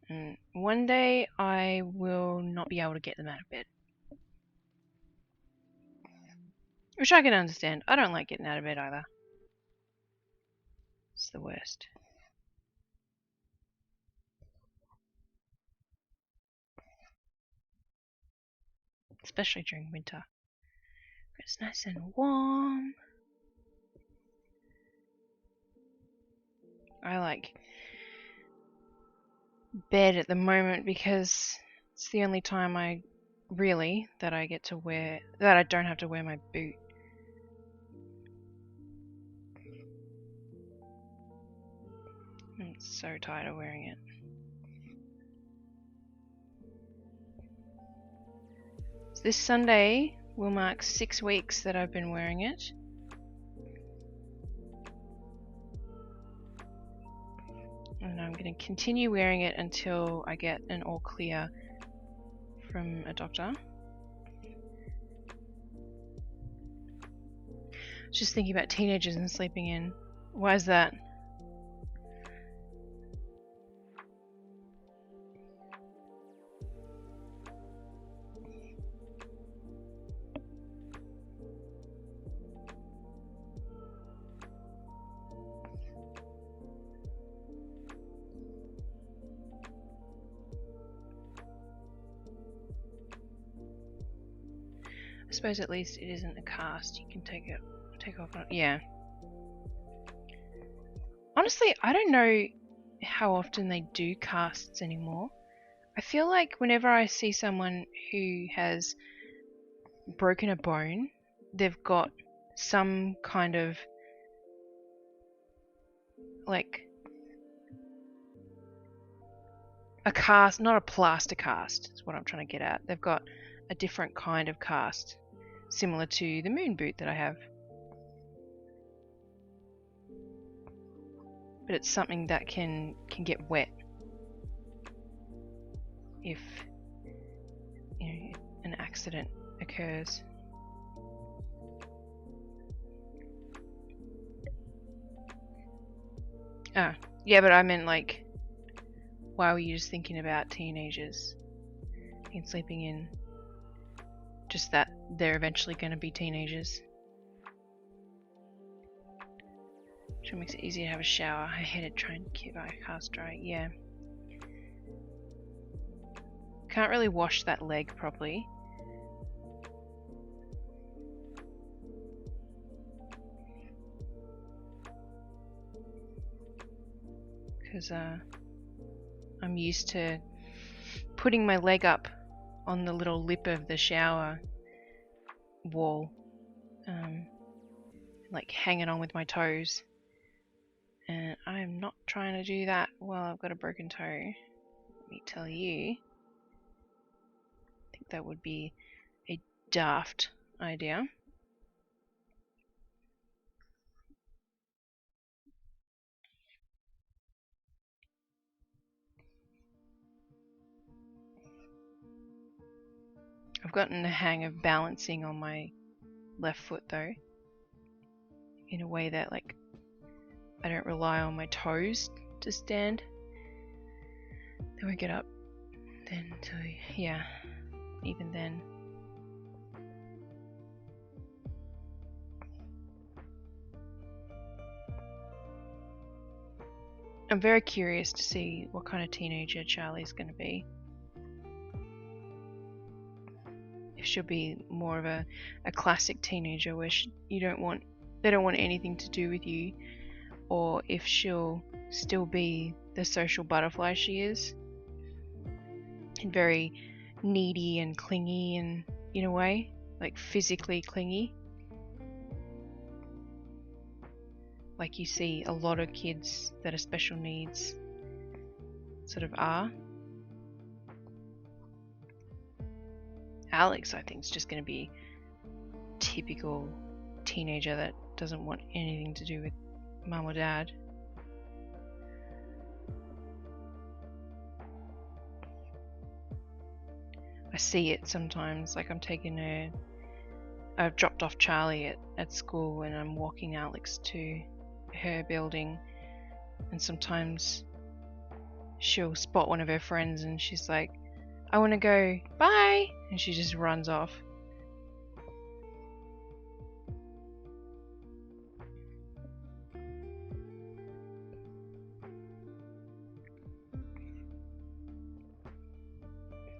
And one day I will not be able to get them out of bed. Which I can understand. I don't like getting out of bed either. It's the worst. Especially during winter. It's nice and warm. I like bed at the moment because it's the only time I get to wear, that I don't have to wear my boot. I'm so tired of wearing it. So this Sunday will mark 6 weeks that I've been wearing it. And I'm going to continue wearing it until I get an all clear from a doctor. Just thinking about teenagers and sleeping in. Why is that? I suppose at least it isn't a cast. You can take off. Yeah. Honestly, I don't know how often they do casts anymore. I feel like whenever I see someone who has broken a bone, they've got some kind of like a cast, not a plaster cast, is what I'm trying to get at. They've got a different kind of cast, similar to the moon boot that I have. But it's something that can get wet if an accident occurs. Ah, yeah, but I meant like, why were you just thinking about teenagers and sleeping in? Just that they're eventually going to be teenagers. Which makes it easier to have a shower. I hated trying to keep my cast dry. Yeah. Can't really wash that leg properly. Because I'm used to putting my leg up on the little lip of the shower wall, like hanging on with my toes. And I'm not trying to do that while I've got a broken toe. Let me tell you. I think that would be a daft idea. I've gotten the hang of balancing on my left foot though, in a way that like I don't rely on my toes to stand. Then we get up, then to, yeah, even then. I'm very curious to see what kind of teenager Charlie's going to be. If she'll be more of a classic teenager where they don't want anything to do with you, or if she'll still be the social butterfly she is, and very needy and clingy, and in a way, like physically clingy, like you see a lot of kids that are special needs sort of are. Alex, I think, is just going to be typical teenager that doesn't want anything to do with mum or dad. I see it sometimes, like I've dropped off Charlie at school and I'm walking Alex to her building, and sometimes she'll spot one of her friends and she's like, I want to go, bye, and she just runs off.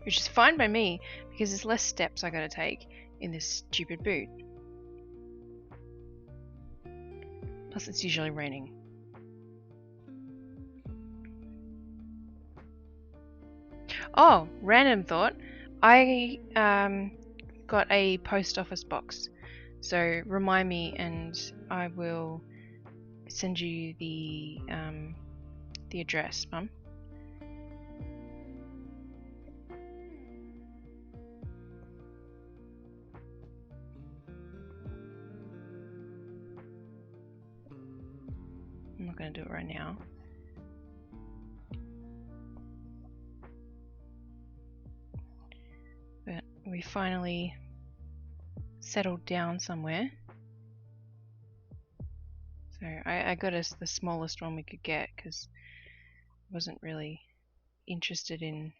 Which is fine by me, because there's less steps I gotta take in this stupid boot. Plus it's usually raining. Oh, random thought. I got a post office box. So remind me and I will send you the address, Mum. I'm not going to do it right now. But we finally settled down somewhere. So I got us the smallest one we could get because I wasn't really interested in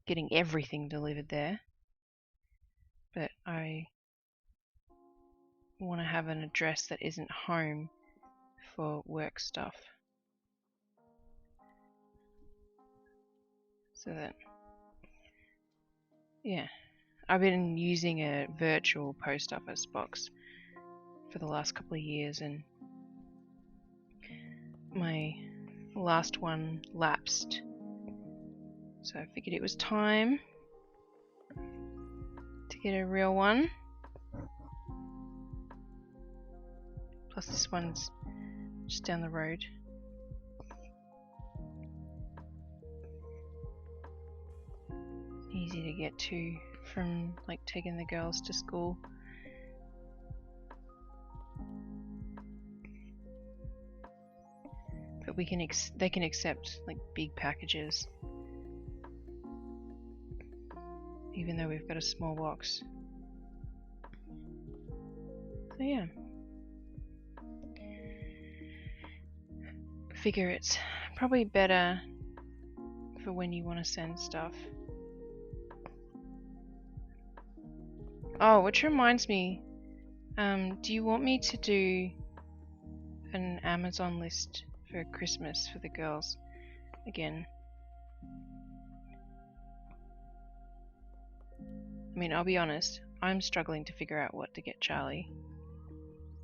getting everything delivered there. But I want to have an address that isn't home for work stuff. So that, yeah, I've been using a virtual post office box for the last couple of years, and my last one lapsed, so I figured it was time to get a real one. Plus this one's just down the road. easy to get to from like taking the girls to school. But they can accept like big packages, even though we've got a small box. So yeah, figure it's probably better for when you want to send stuff. Oh, which reminds me, do you want me to do an Amazon list for Christmas for the girls again? I mean, I'll be honest, I'm struggling to figure out what to get Charlie.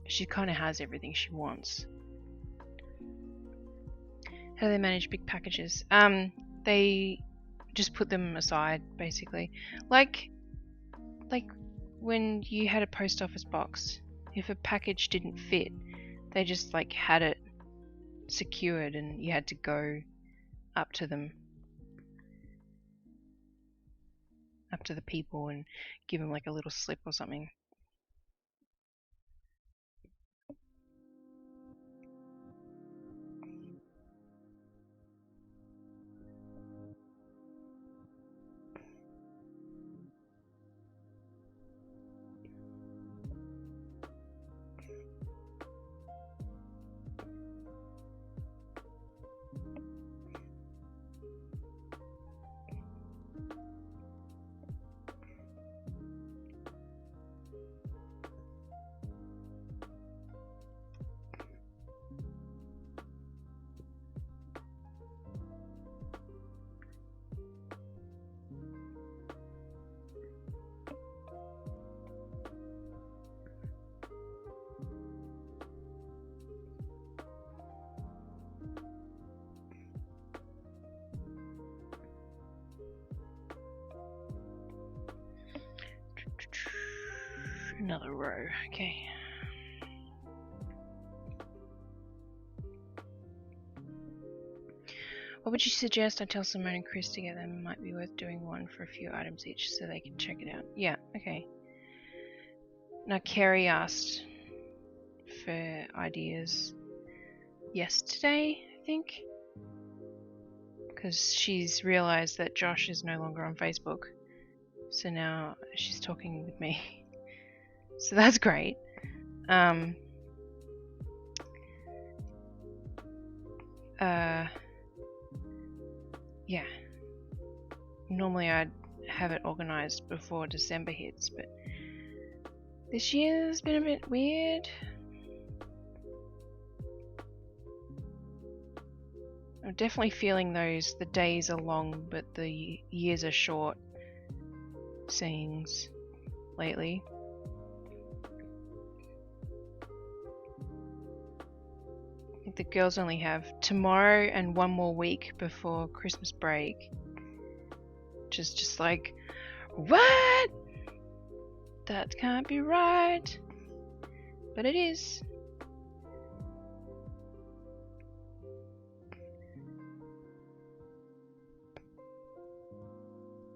She kind of has everything she wants. How do they manage big packages? They just put them aside, basically. Like when you had a post office box, if a package didn't fit, they just like had it secured and you had to go up to them, up to the people, and give them like a little slip or something. Another row, okay. What would you suggest I tell Simone and Chris together? Might be worth doing one for a few items each so they can check it out. Yeah, okay. Now Kerry asked for ideas yesterday, I think, because she's realised that Josh is no longer on Facebook. So now she's talking with me. So that's great. Yeah. Normally I'd have it organised before December hits, but this year's been a bit weird. I'm definitely feeling those, the days are long but the years are short sayings lately. I think the girls only have tomorrow and one more week before Christmas break. Which is just like, what? That can't be right. But it is.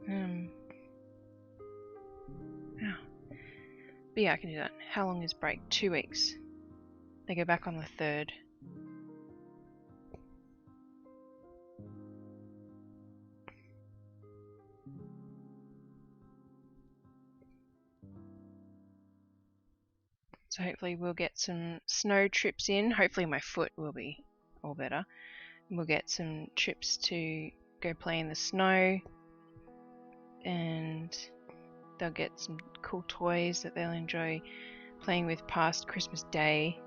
Oh. But yeah, I can do that. How long is break? 2 weeks. They go back on the 3rd. So hopefully we'll get some snow trips in. Hopefully my foot will be all better. We'll get some trips to go play in the snow. And they'll get some cool toys that they'll enjoy playing with past Christmas Day.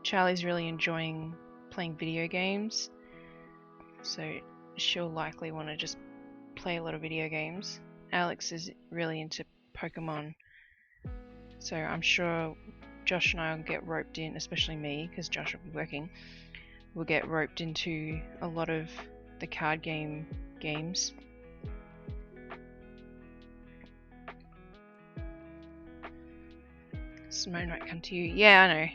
Charlie's really enjoying playing video games. So she'll likely want to just play a lot of video games. Alex is really into Pokemon. So I'm sure Josh and I will get roped in, especially me, because Josh will be working. We'll get roped into a lot of the card games. Simone might come to you. Yeah, I know.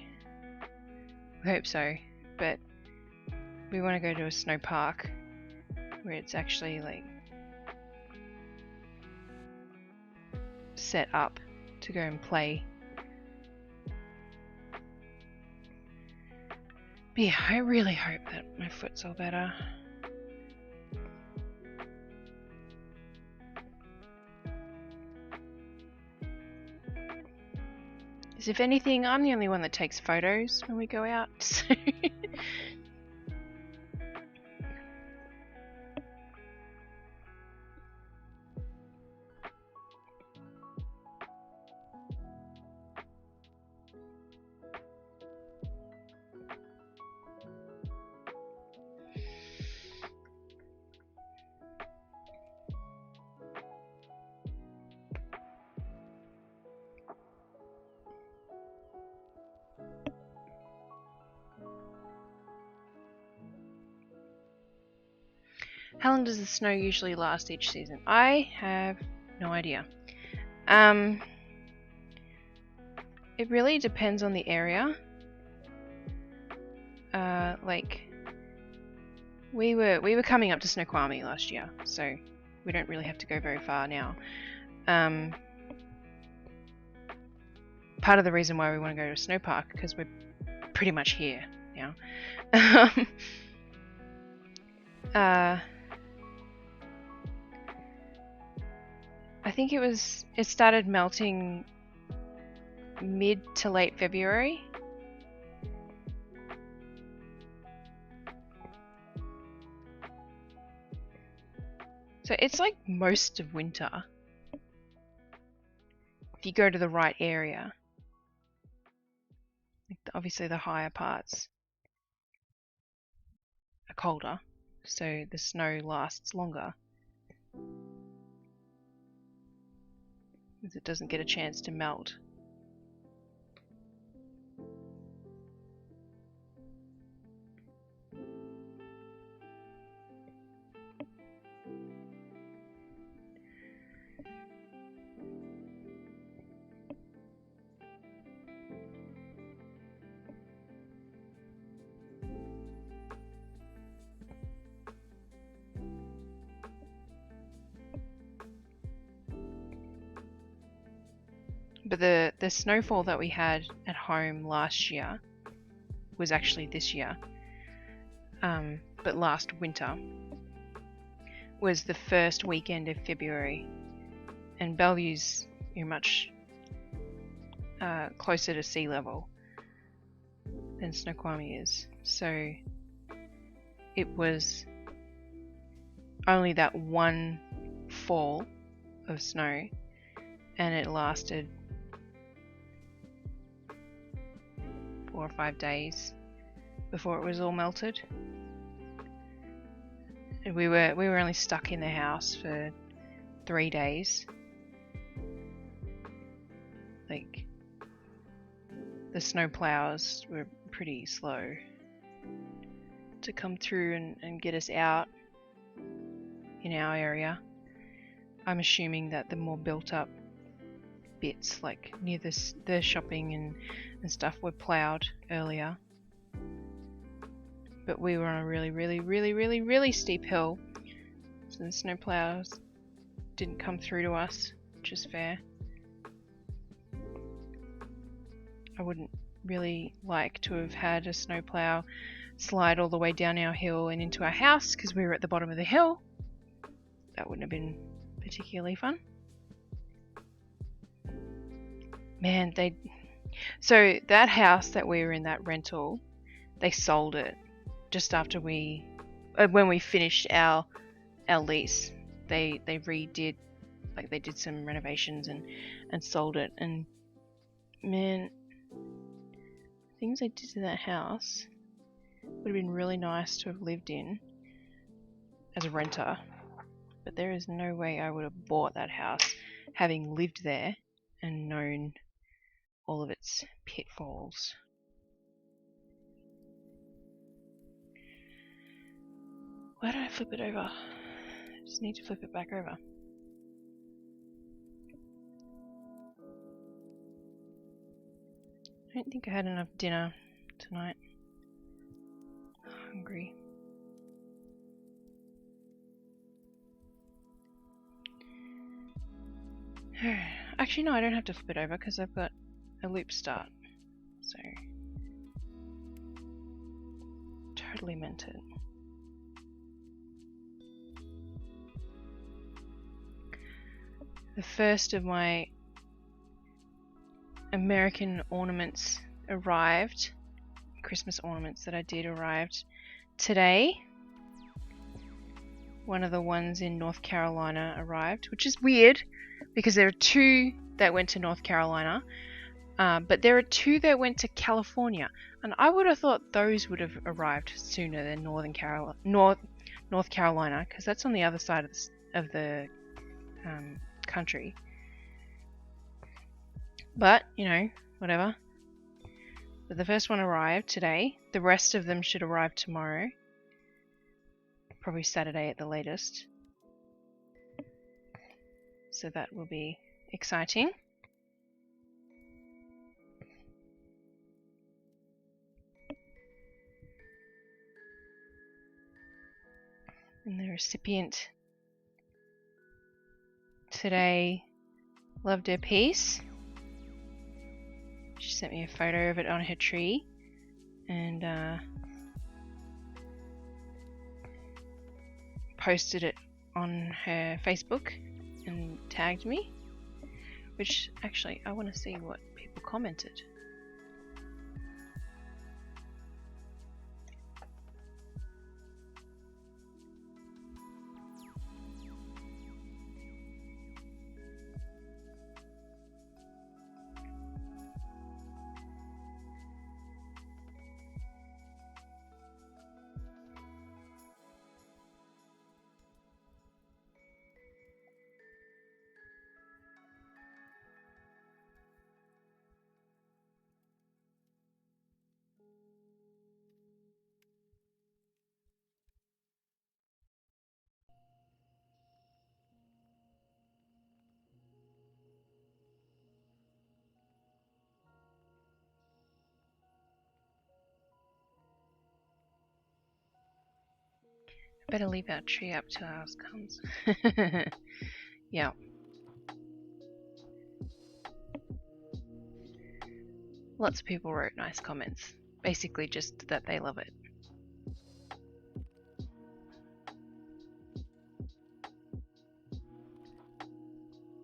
I hope so. But we want to go to a snow park where it's actually like set up to go and play. But yeah, I really hope that my foot's all better. As if anything, I'm the only one that takes photos when we go out. So how long does the snow usually last each season? I have no idea. It really depends on the area. Like we were coming up to Snoqualmie last year, so we don't really have to go very far now. Part of the reason why we want to go to a snow park because we're pretty much here now. I think it started melting mid to late February. So it's like most of winter if you go to the right area. Like obviously the higher parts are colder, so the snow lasts longer. Because it doesn't get a chance to melt. But the snowfall that we had at home last year was actually this year. But last winter was the first weekend of February, and Bellevue's much closer to sea level than Snoqualmie is, so it was only that one fall of snow, and it lasted 4 or 5 days before it was all melted. And we were only stuck in the house for 3 days. Like, the snow plows were pretty slow to come through and get us out in our area. I'm assuming that the more built up bits, like near the shopping and stuff, were ploughed earlier. But we were on a really steep hill, so the snow plows didn't come through to us, which is fair. I wouldn't really like to have had a snowplow slide all the way down our hill and into our house because we were at the bottom of the hill. That wouldn't have been particularly fun. Man, so that house that we were in, that rental, they sold it just after when we finished our lease. They redid, like, they did some renovations and sold it. And man, things they did to that house would have been really nice to have lived in as a renter, but there is no way I would have bought that house having lived there and known all of its pitfalls. Why did I flip it over? I just need to flip it back over. I don't think I had enough dinner tonight. Hungry. Actually, no, I don't have to flip it over because I've got a loop start. So, totally meant it. The first of my American ornaments arrived. Christmas ornaments that I did arrived today. One of the ones in North Carolina arrived, which is weird because there are two that went to North Carolina, but there are two that went to California, and I would have thought those would have arrived sooner than North Carolina, because that's on the other side of the country. But you know, whatever. But the first one arrived today. The rest of them should arrive tomorrow. Probably Saturday at the latest. So that will be exciting. And the recipient today loved her piece. She sent me a photo of it on her tree and posted it on her Facebook and tagged me, which actually I want to see what people commented. Better leave our tree up till ours comes. Yeah. Lots of people wrote nice comments. Basically just that they love it.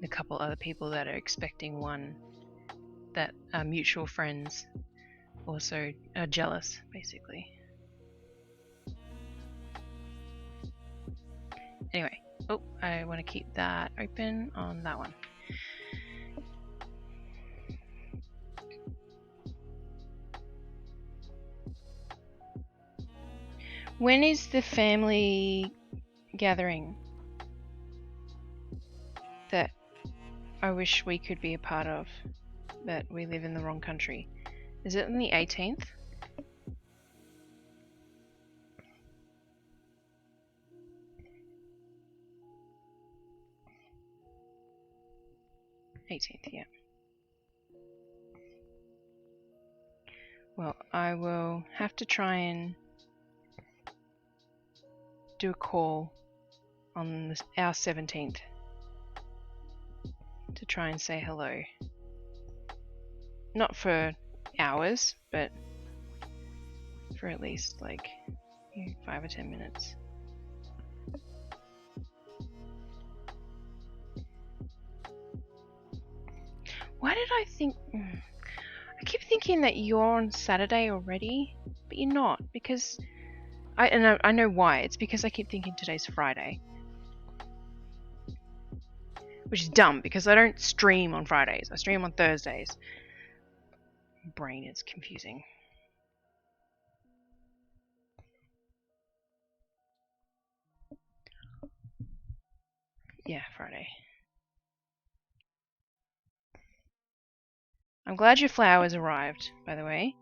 A couple other people that are expecting one that are mutual friends also are jealous, basically. Anyway, oh, I want to keep that open on that one. When is the family gathering that I wish we could be a part of, but we live in the wrong country? Is it on the 18th? Yeah. Well, I will have to try and do a call on our 17th to try and say hello. Not for hours, but for at least like 5 or 10 minutes. Why did I think... I keep thinking that you're on Saturday already, but you're not, because... I know why. It's because I keep thinking today's Friday. Which is dumb, because I don't stream on Fridays. I stream on Thursdays. My brain is confusing. Yeah, Friday. I'm glad your flowers arrived, by the way.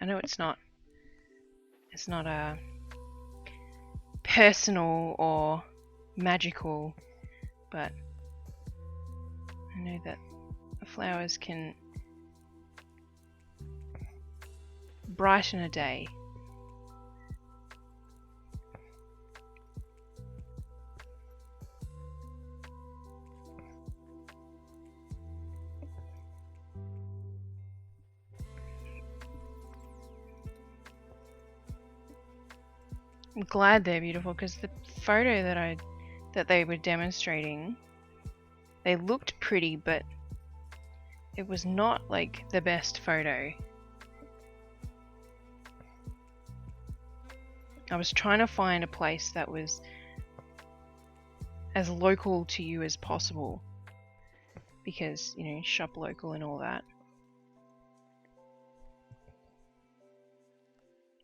I know it's not personal or magical, but I know that the flowers can brighten a day. I'm glad they're beautiful, because the photo that they were demonstrating, they looked pretty, but it was not like the best photo. I was trying to find a place that was as local to you as possible, because, you know, shop local and all that.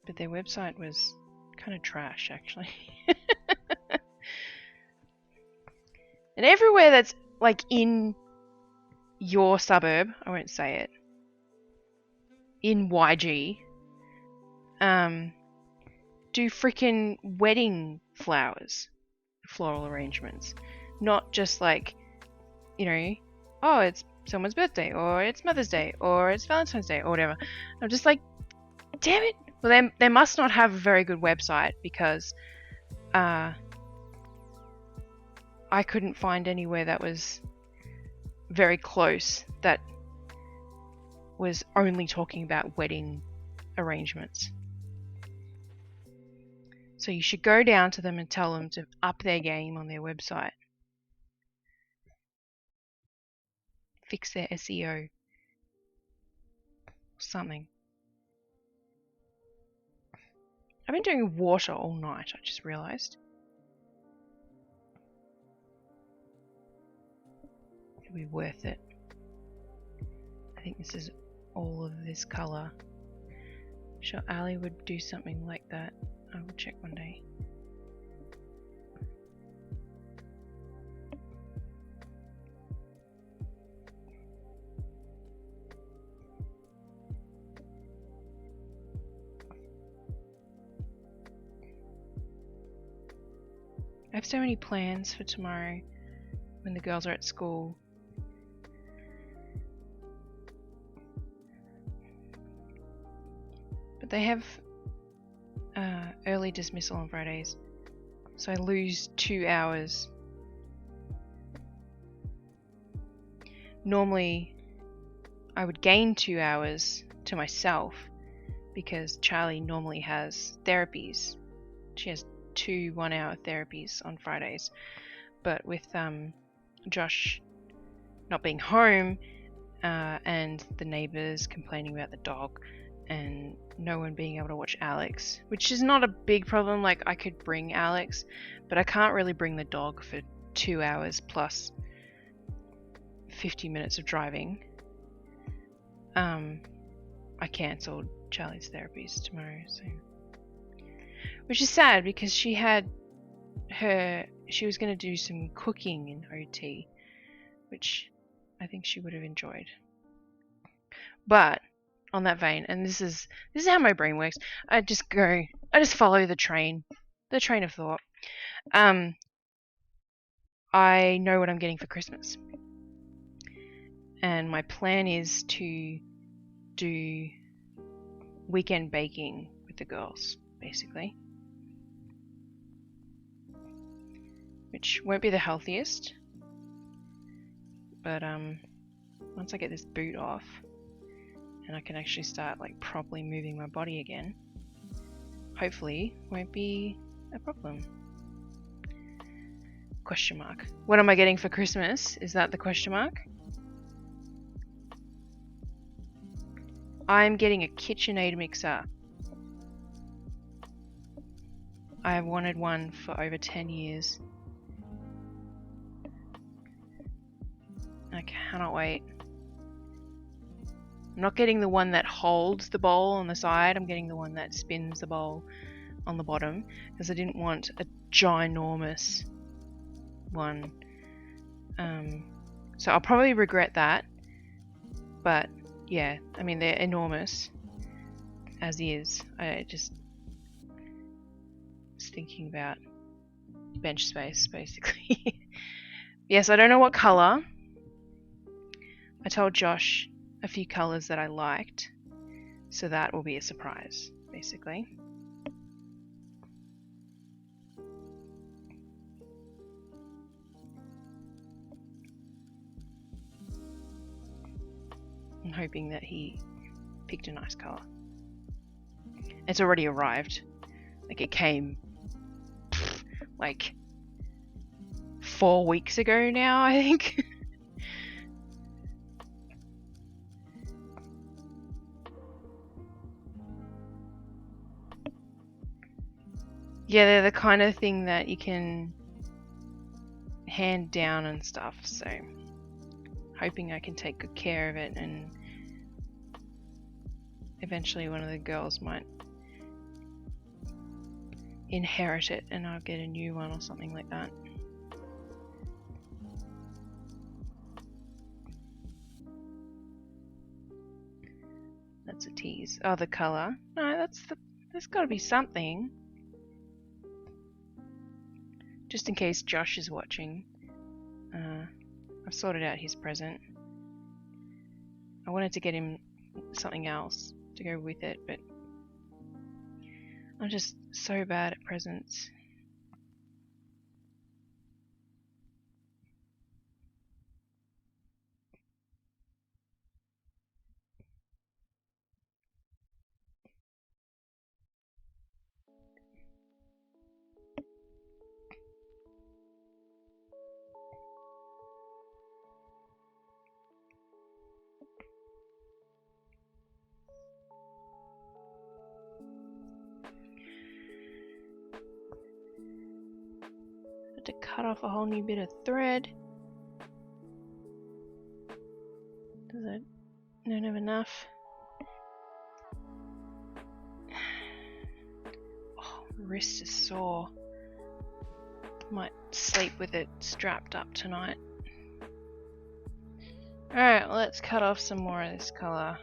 But their website was kind of trash, actually. And everywhere that's like in your suburb, I won't say it, in YG, do freaking wedding flowers, floral arrangements. Not just like, you know, oh, it's someone's birthday, or it's Mother's Day, or it's Valentine's Day, or whatever. I'm just like, damn it. Well, they must not have a very good website, because I couldn't find anywhere that was very close that was only talking about wedding arrangements. So you should go down to them and tell them to up their game on their website. Fix their SEO. Something. I've been doing water all night, I just realised. It'll be worth it. I think this is all of this colour. Sure, Ali would do something like that. I will check one day. I have so many plans for tomorrow when the girls are at school. But they have early dismissal on Fridays, so I lose 2 hours. Normally I would gain 2 hours to myself, because Charlie normally has therapies. She has 2 1-hour therapies on Fridays, but with Josh not being home and the neighbours complaining about the dog and no one being able to watch Alex, which is not a big problem. Like, I could bring Alex, but I can't really bring the dog for 2 hours plus 50 minutes of driving. I cancelled Charlie's therapies tomorrow, so, which is sad, because she was going to do some cooking in OT, which I think she would have enjoyed. But on that vein, and this is how my brain works, I just follow the train of thought. I know what I'm getting for Christmas, and my plan is to do weekend baking with the girls, basically, which won't be the healthiest, but once I get this boot off and I can actually start like properly moving my body again, hopefully won't be a problem. Question mark. What am I getting for Christmas? Is that the question mark? I'm getting a KitchenAid mixer. I have wanted one for over 10 years. I cannot wait. I'm not getting the one that holds the bowl on the side, I'm getting the one that spins the bowl on the bottom, because I didn't want a ginormous one. So I'll probably regret that, but yeah, I mean, they're enormous as is. I just was thinking about bench space, basically. Yes, I don't know what colour. I told Josh a few colours that I liked, so that will be a surprise, basically. I'm hoping that he picked a nice colour. It's already arrived. Like, it came like 4 weeks ago now, I think. Yeah, they're the kind of thing that you can hand down and stuff, so hoping I can take good care of it, and eventually one of the girls might inherit it and I'll get a new one or something like that. That's a tease. Oh, the colour. No, there's got to be something. Just in case Josh is watching. I've sorted out his present. I wanted to get him something else to go with it, but I'm just so bad at presents. To cut off a whole new bit of thread. Does it? Don't have enough. Oh, wrist is sore. Might sleep with it strapped up tonight. Alright, let's cut off some more of this colour.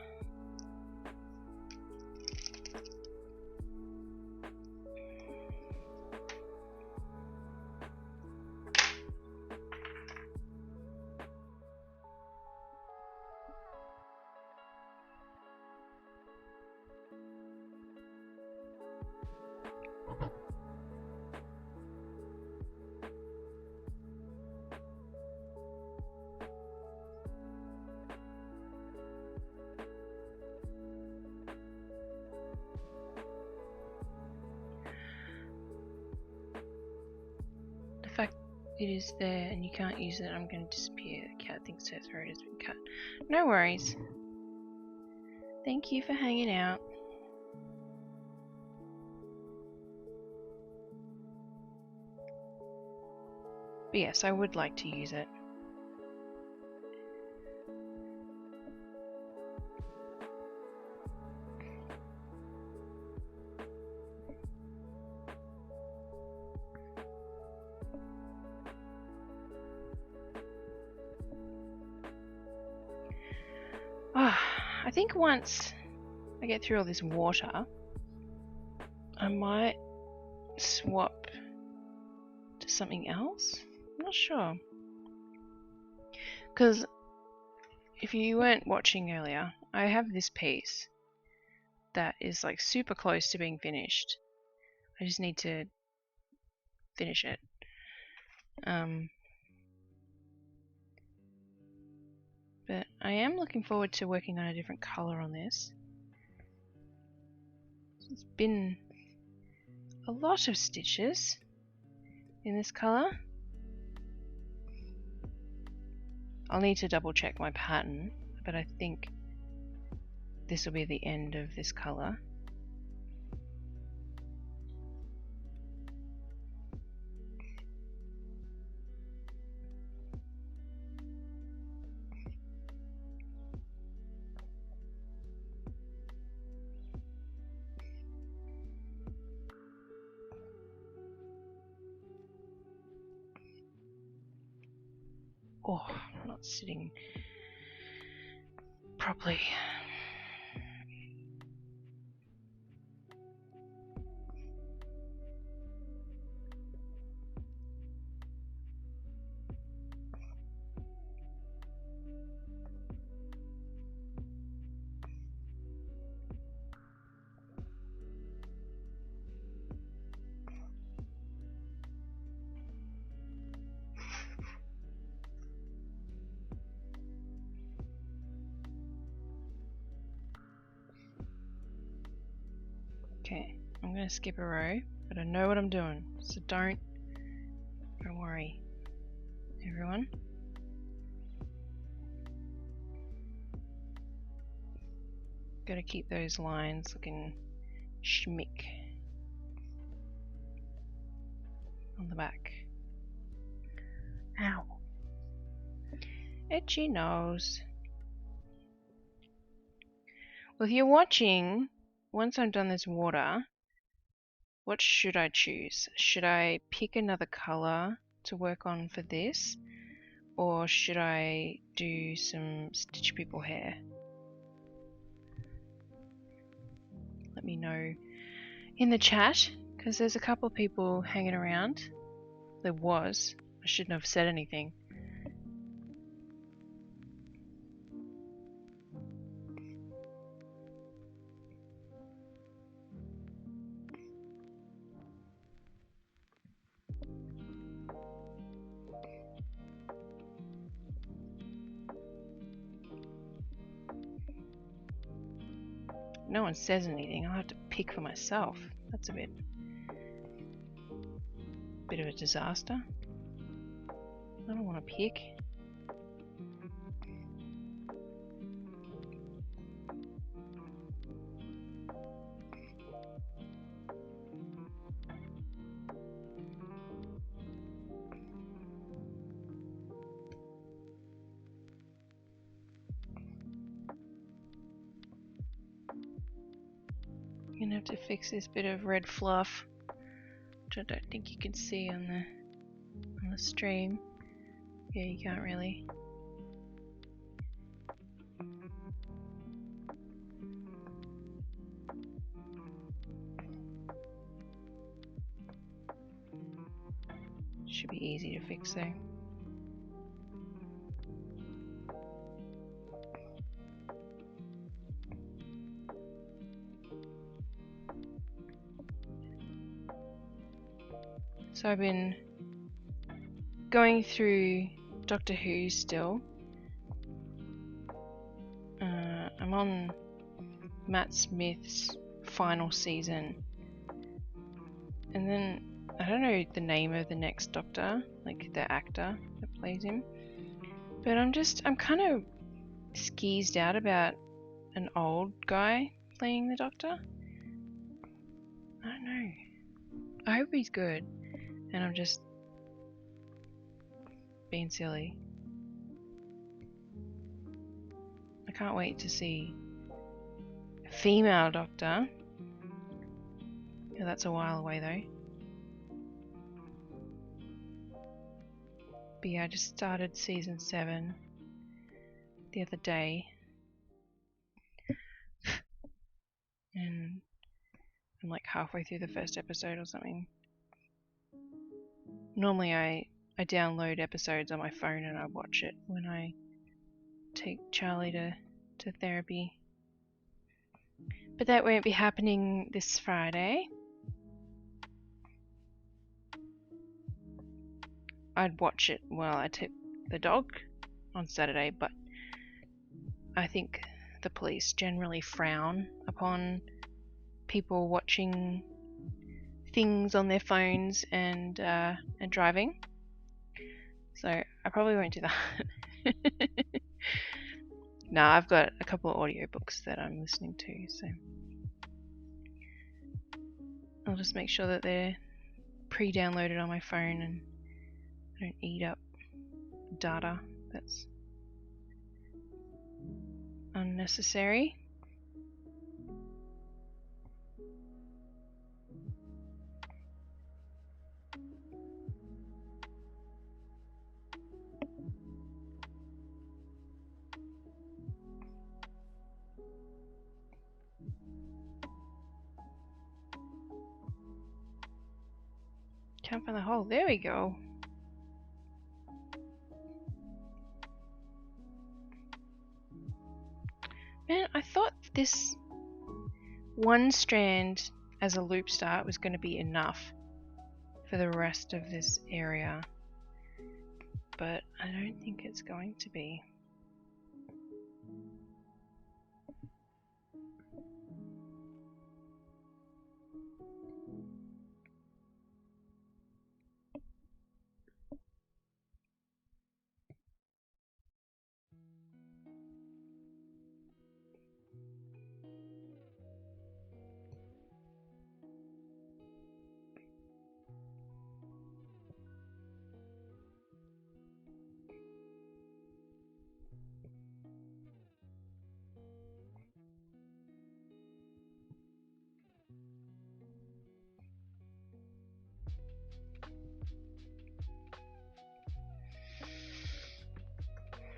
The fact it is there and you can't use it, I'm going to disappear. The cat thinks her throat has been cut. No worries. Thank you for hanging out. But yes, I would like to use it. Oh, I think once I get through all this water, I might swap to something else. I'm not sure. Because if you weren't watching earlier, I have this piece that is like super close to being finished. I just need to finish it. But I am looking forward to working on a different colour on this. It's been a lot of stitches in this colour. I'll need to double check my pattern, but I think this will be the end of this colour. Oh, I'm not sitting properly. Okay, I'm gonna skip a row, but I know what I'm doing, so don't worry, everyone. Gotta keep those lines looking schmick on the back. Ow. Itchy nose. Well, if you're watching, once I'm done this water, what should I choose? Should I pick another colour to work on for this? Or should I do some Stitch People hair? Let me know in the chat, because there's a couple of people hanging around. There was. I shouldn't have said anything. No one says anything. I'll have to pick for myself. That's a bit of a disaster. I don't want to pick. I'm gonna have to fix this bit of red fluff, which I don't think you can see on the stream. Yeah, you can't really. Should be easy to fix though. So I've been going through Doctor Who still. I'm on Matt Smith's final season. And then, I don't know the name of the next Doctor, like the actor that plays him. But I'm kind of skeezed out about an old guy playing the Doctor. I don't know. I hope he's good. And I'm just being silly. I can't wait to see a female Doctor. Yeah, that's a while away though. But yeah, I just started season 7 the other day. And I'm like halfway through the first episode or something. Normally I download episodes on my phone and I watch it when I take Charlie to therapy. But that won't be happening this Friday. I'd watch it while I took the dog on Saturday, but I think the police generally frown upon people watching things on their phones and driving. So I probably won't do that. No, I've got a couple of audiobooks that I'm listening to, so I'll just make sure that they're pre-downloaded on my phone and I don't eat up data that's unnecessary. Can't find the hole. There we go. Man, I thought this one strand as a loop start was going to be enough for the rest of this area, but I don't think it's going to be.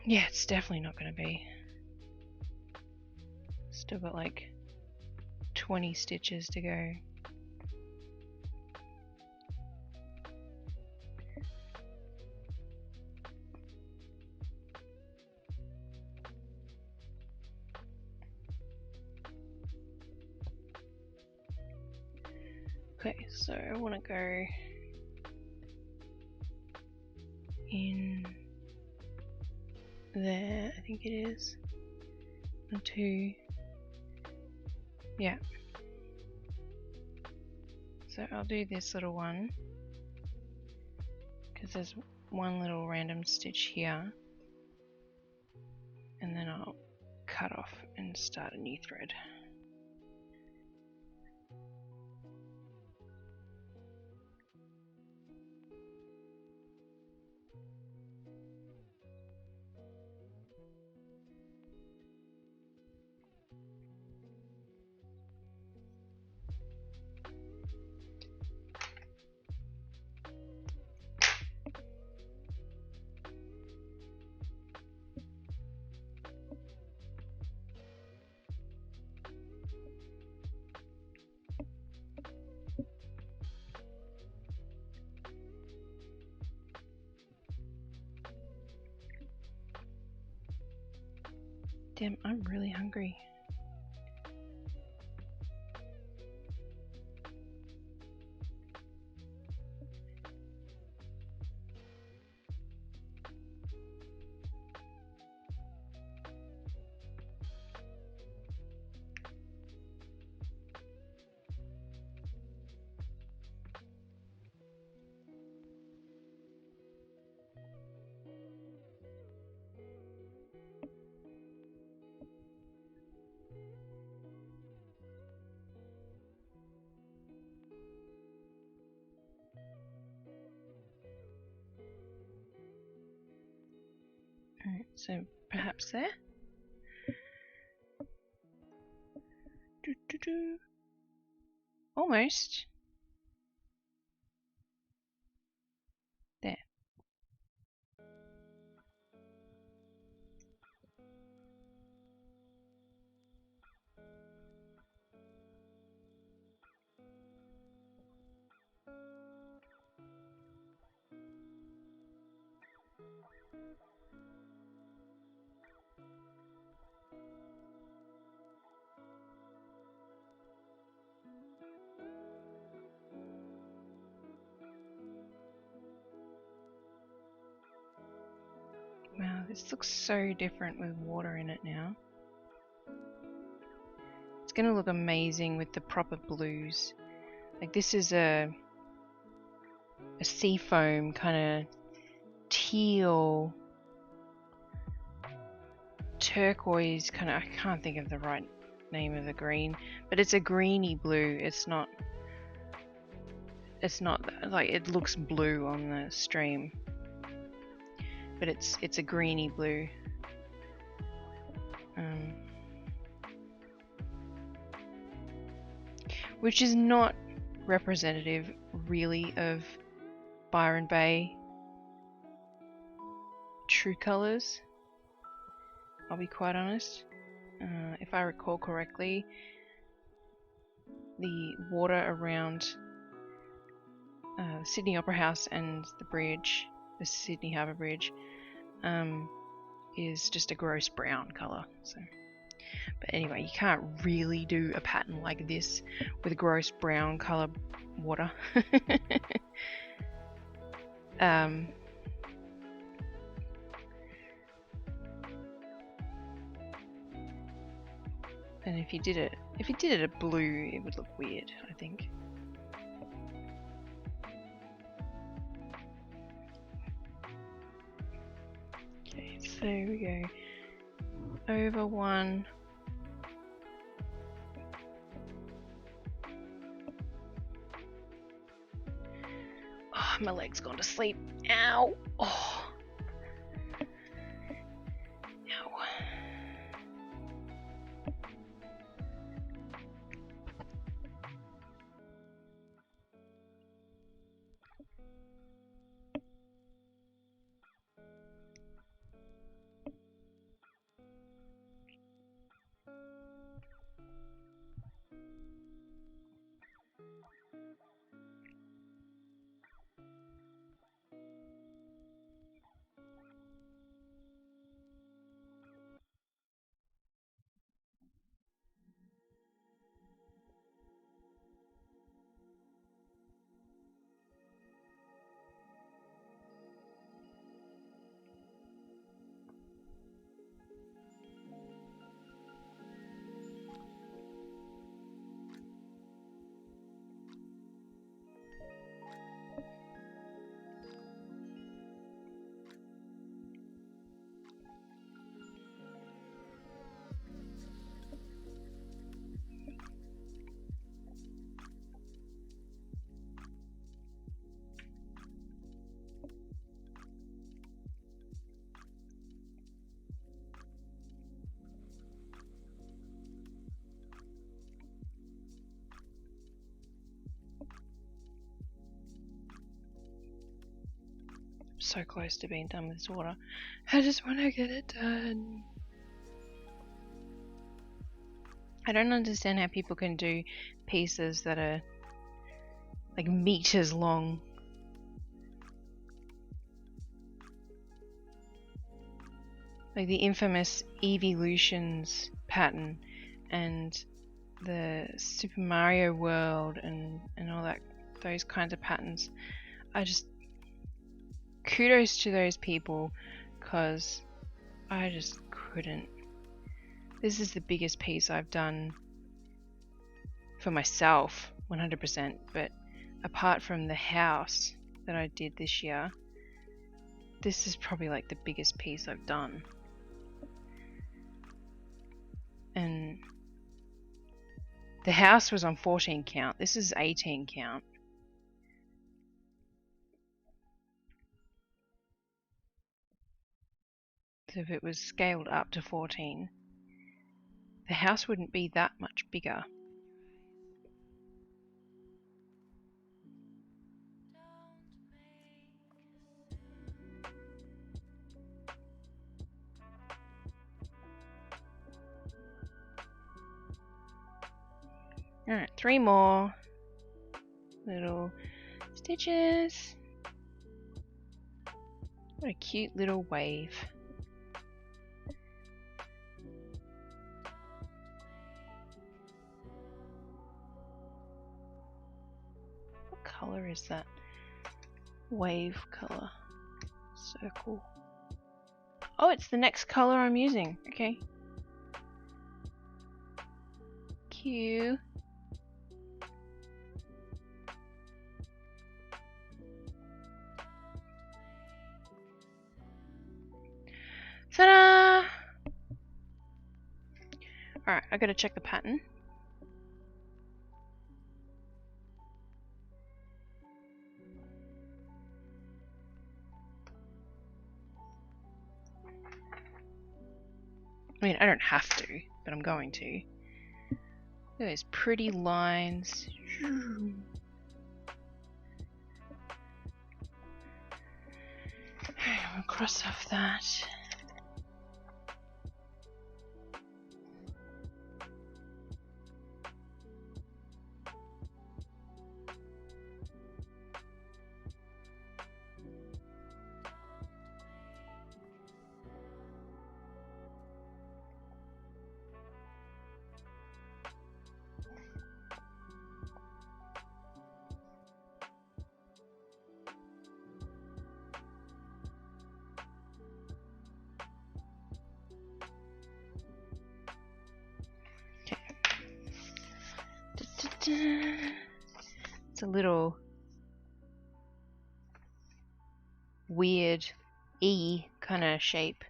Yeah, it's definitely not going to be. Still got like 20 stitches to go. Okay, so I want to go in there, I think it is. 1, 2. Yeah. So I'll do this little one because there's one little random stitch here, and then I'll cut off and start a new thread. Damn, I'm really hungry. Alright, so perhaps there. Almost. There. Wow, this looks so different with water in it now. It's going to look amazing with the proper blues. Like this is a seafoam kind of teal, turquoise kind of, I can't think of the right name of the green, but it's a greeny blue. It's not like, it looks blue on the stream, but it's a greeny blue. Which is not representative really of Byron Bay true colours, I'll be quite honest. If I recall correctly, the water around Sydney Opera House and the bridge, the Sydney Harbour Bridge, is just a gross brown colour. So, but anyway, you can't really do a pattern like this with gross brown colour water. And if you did it a blue, it would look weird, I think. Okay, so there we go. Over one. Oh, my leg's gone to sleep. Ow! Oh. So close to being done with this water. I just want to get it done. I don't understand how people can do pieces that are like meters long. Like the infamous Evolutions pattern and the Super Mario World and all that, those kinds of patterns. Kudos to those people, because I just couldn't. This is the biggest piece I've done for myself, 100%, but apart from the house that I did this year, this is probably like the biggest piece I've done. And the house was on 14 count, this is 18 count. So if it was scaled up to 14, the house wouldn't be that much bigger. Alright, 3 more little stitches. What a cute little wave. What color is that? Wave color. Circle. Oh, it's the next color I'm using. Okay. Cute. Ta-da! Alright, I gotta check the pattern. I mean, I don't have to, but I'm going to. Look at those pretty lines. We'll cross off that. It's a little weird E kind of shape.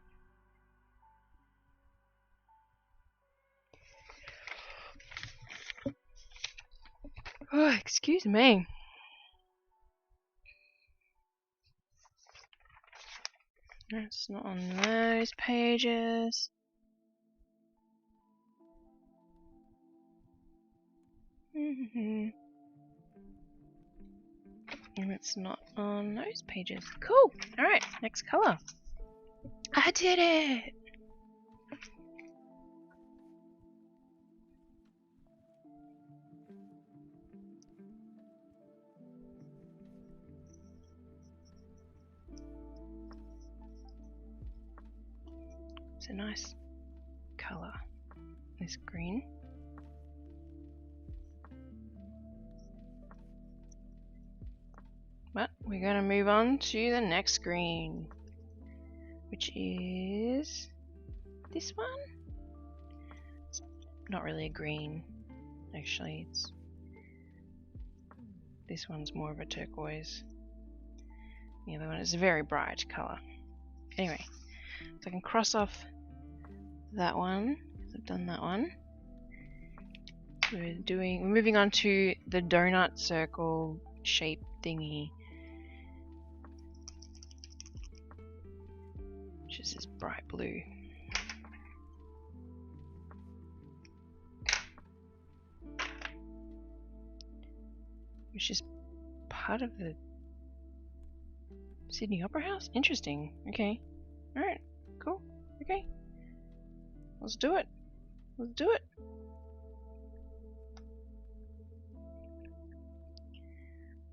Oh, excuse me. That's not on those pages. And it's not on those pages. Cool. Alright, next color. I did it! It's a nice colour, this green. But we're going to move on to the next green, which is this one. It's not really a green, actually. This one's more of a turquoise. The other one is a very bright colour. Anyway, so I can cross off that one. I've done that one. We're moving on to the donut circle shape thingy, which is this bright blue. Which is part of the Sydney Opera House? Interesting. Okay. Alright. Cool. Okay. Let's do it. Let's do it.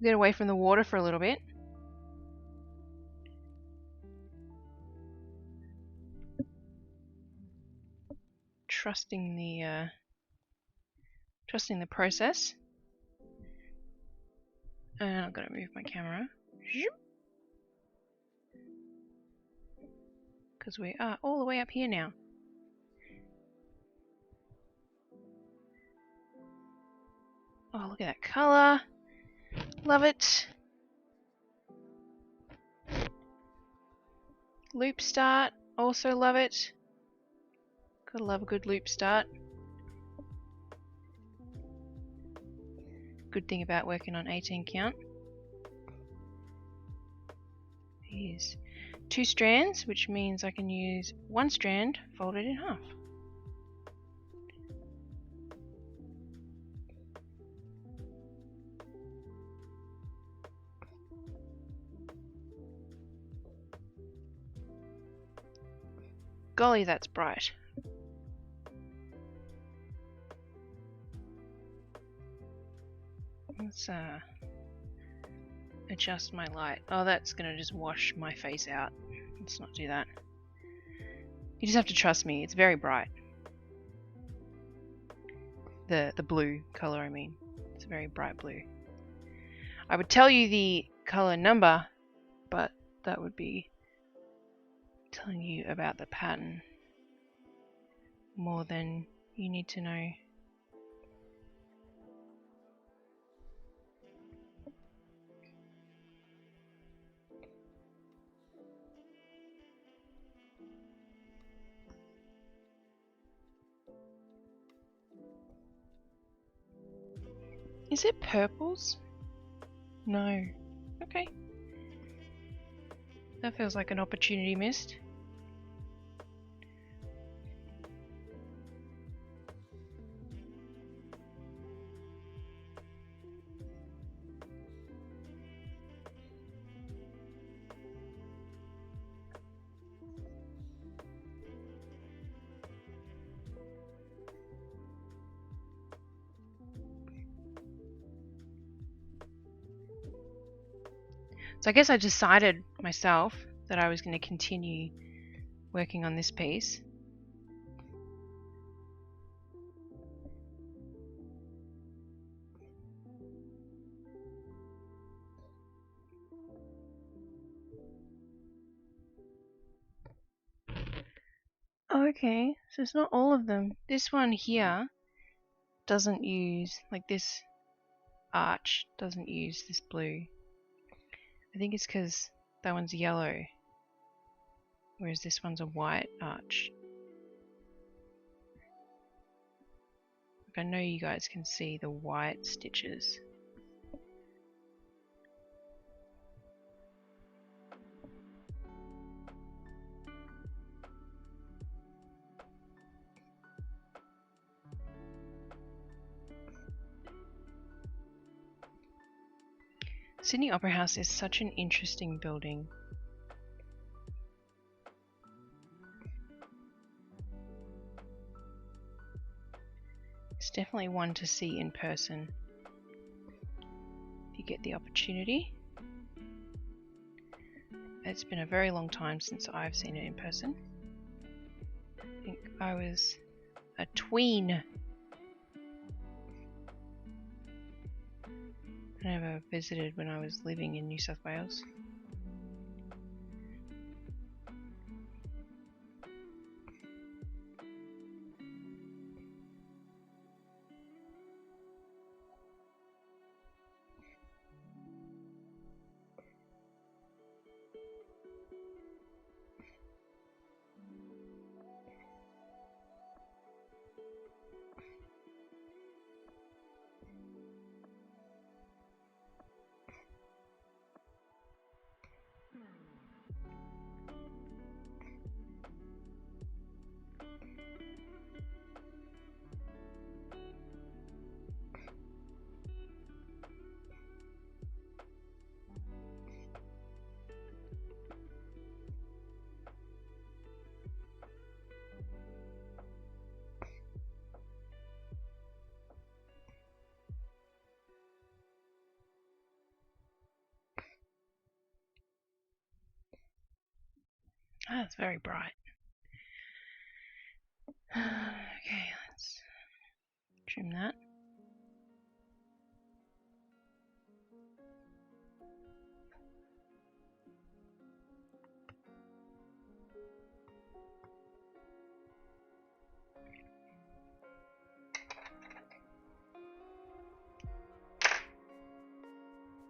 Get away from the water for a little bit. Trusting the process. And I've got to move my camera. Because we are all the way up here now. Oh, look at that colour. Love it. Loop start. Also love it. Gotta love a good loop start. Good thing about working on 18 count is 2 strands, which means I can use 1 strand folded in half. Golly, that's bright. Let's adjust my light. Oh, that's gonna just wash my face out. Let's not do that. You just have to trust me, it's very bright. The blue colour, I mean. It's a very bright blue. I would tell you the colour number, but that would be telling you about the pattern more than you need to know. Is it purples? No. Okay. That feels like an opportunity missed. So I guess I decided myself that I was going to continue working on this piece. Okay, so it's not all of them. This one here doesn't use, like this arch doesn't use this blue. I think it's because that one's yellow, whereas this one's a white arch. Like I know you guys can see the white stitches. Sydney Opera House is such an interesting building. It's definitely one to see in person if you get the opportunity. It's been a very long time since I've seen it in person. I think I was a tween. I never visited when I was living in New South Wales. Ah, it's very bright. Okay, let's trim that.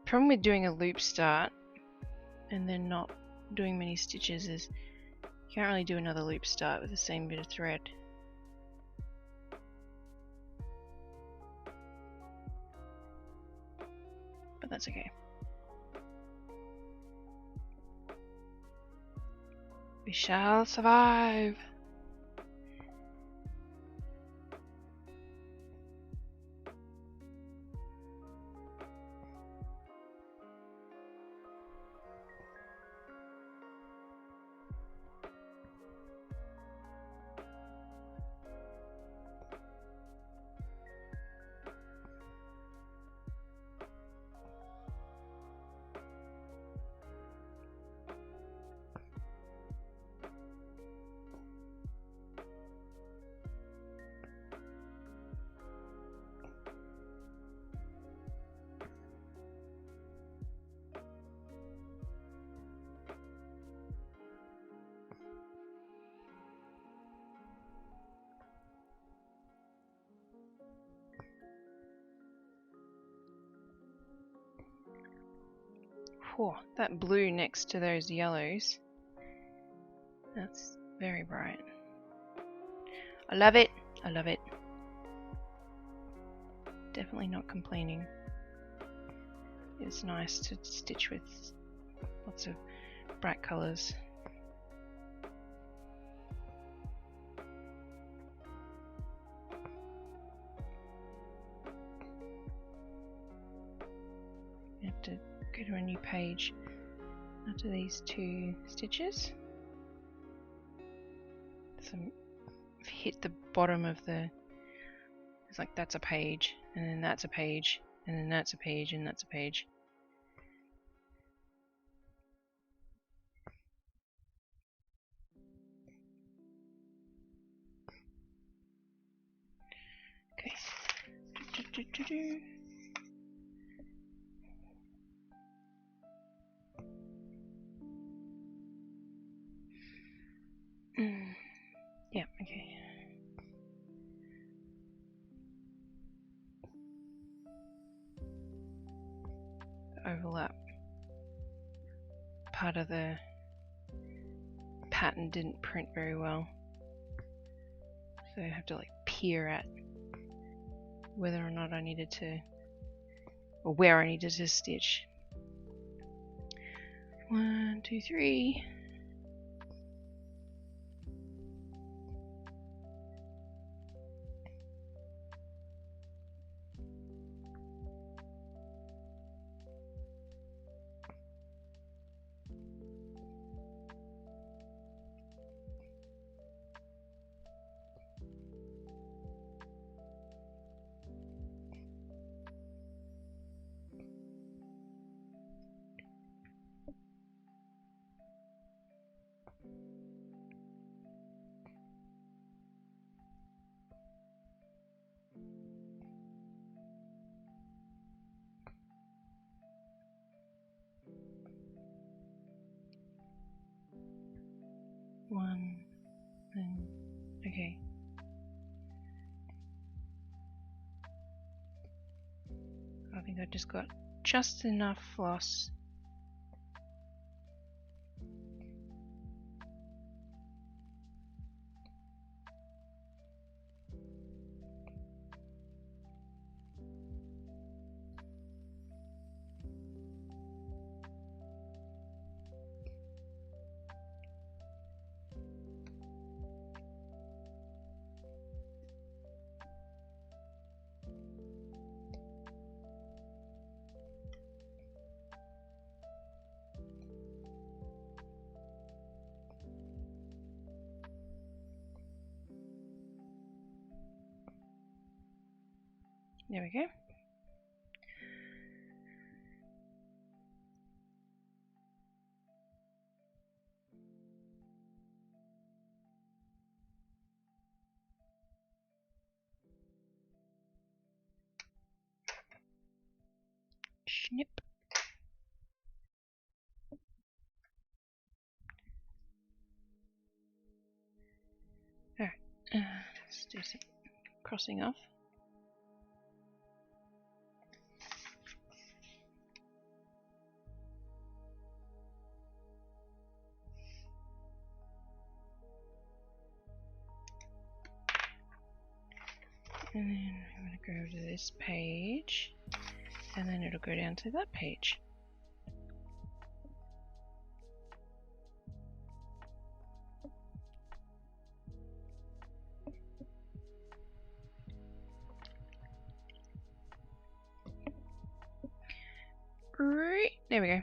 Problem with doing a loop start and then not doing many stitches is you can't really do another loop start with the same bit of thread. But that's okay. We shall survive. Whew, that blue next to those yellows, that's very bright. I love it. I love it. Definitely not complaining. It's nice to stitch with lots of bright colours. You have to go to a new page after these two stitches. So hit the bottom of the, it's like that's a page, and then that's a page, and then that's a page, and that's a page. Okay. Yeah, okay. The overlap part of the pattern didn't print very well, so I have to like peer at whether or not I needed to, or where I needed to stitch. 1, 2, 3. 1, and okay. I think I just got just enough floss. There we go. Snip. Alright, let's do some crossing off. And then I'm going to go over to this page, and then it'll go down to that page. Right, there we go.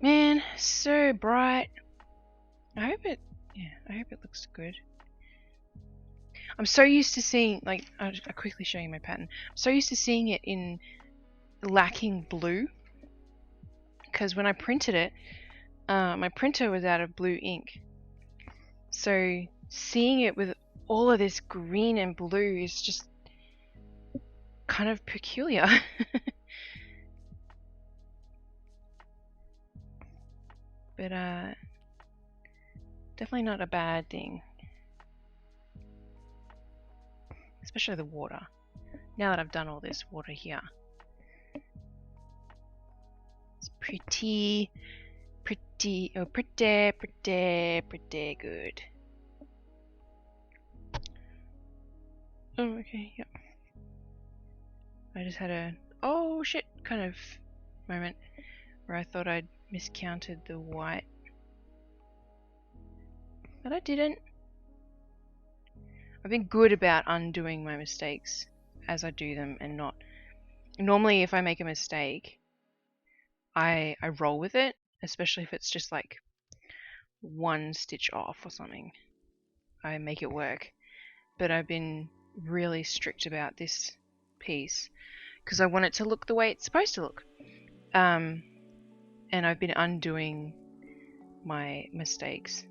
Man, so bright. I hope it looks good. I'm so used to seeing, like, I'll quickly show you my pattern. I'm so used to seeing it in lacking blue, because when I printed it, my printer was out of blue ink. So seeing it with all of this green and blue is just kind of peculiar. But definitely not a bad thing. Especially the water. Now that I've done all this water here. It's pretty good. Oh, okay, yep. I just had a oh shit kind of moment where I thought I'd miscounted the white. But I didn't. I've been good about undoing my mistakes as I do them and not. Normally if I make a mistake, I roll with it, especially if it's just like one stitch off or something. I make it work. But I've been really strict about this piece because I want it to look the way it's supposed to look. And I've been undoing my mistakes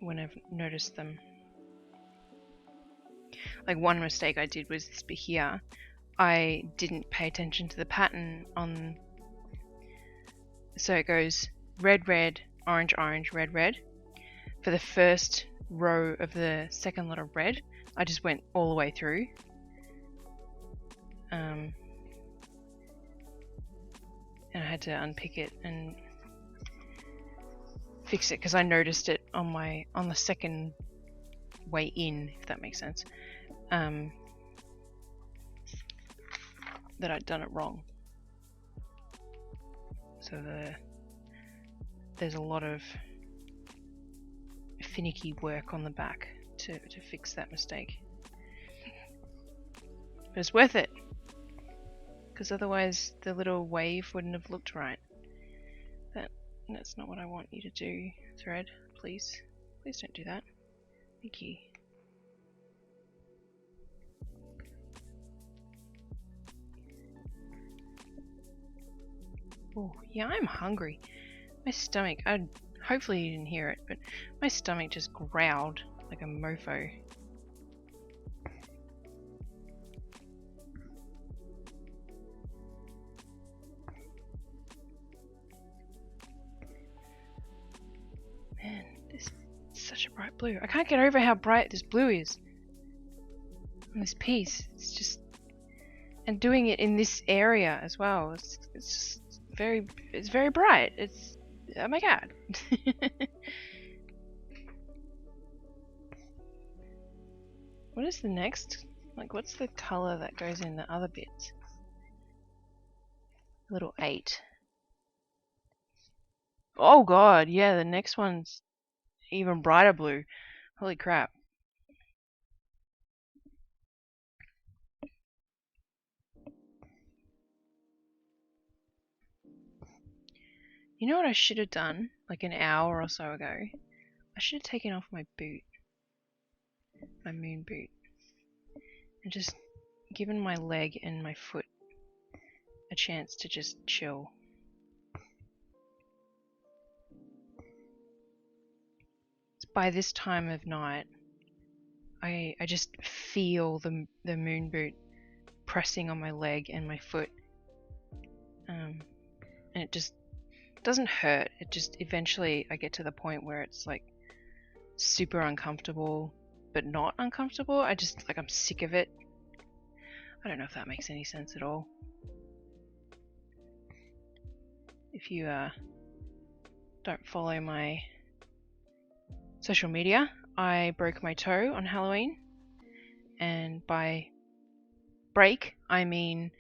when I've noticed them. Like one mistake I did was this bit here. I didn't pay attention to the pattern on, so it goes red, red, orange, orange, red, red. For the first row of the second lot of red, I just went all the way through. And I had to unpick it and fix it because I noticed it on the second way in, if that makes sense, that I'd done it wrong. So there's a lot of finicky work on the back to fix that mistake. But it's worth it, because otherwise the little wave wouldn't have looked right. That's not what I want you to do, thread. Please. Please don't do that. Thank you. Oh, yeah, I'm hungry. My stomach, hopefully you didn't hear it, but my stomach just growled like a mofo. blue. I can't get over how bright this blue is on this piece. It's just, and doing it in this area as well. It's just it's very bright. It's, oh my god. What is the next? Like, what's the color that goes in the other bits? Little 8. Oh god, yeah, the next one's even brighter blue. Holy crap. You know what I should have done, like an hour or so ago? I should have taken off my boot. My moon boot. And just given my leg and my foot a chance to just chill. By this time of night, I just feel the moon boot pressing on my leg and my foot. And it just doesn't hurt. It just, eventually I get to the point where it's like super uncomfortable, but not uncomfortable. I just, like, I'm sick of it. I don't know if that makes any sense at all. If you don't follow my social media, I broke my toe on Halloween, and by break I mean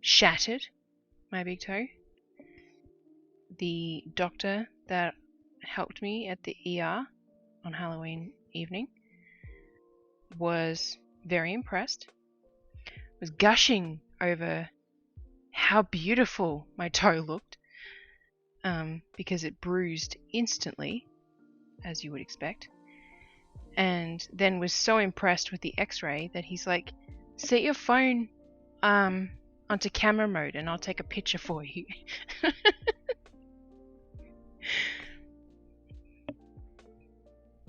shattered my big toe. The doctor that helped me at the ER on Halloween evening was very impressed, was gushing over how beautiful my toe looked, because it bruised instantly, as you would expect, and then was so impressed with the x-ray that he's like, set your phone onto camera mode and I'll take a picture for you.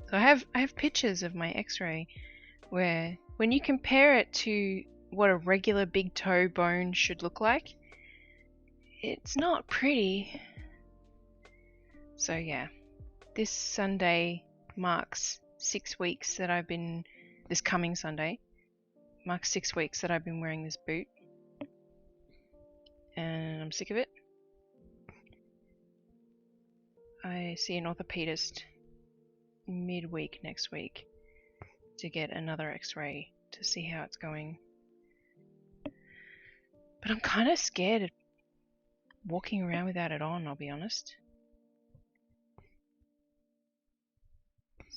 So I have pictures of my x-ray where, when you compare it to what a regular big toe bone should look like, it's not pretty. So yeah, this Sunday marks 6 weeks that I've been, this coming Sunday marks 6 weeks that I've been wearing this boot, and I'm sick of it. I see an orthopedist midweek next week to get another x-ray to see how it's going. But I'm kind of scared of walking around without it on, I'll be honest.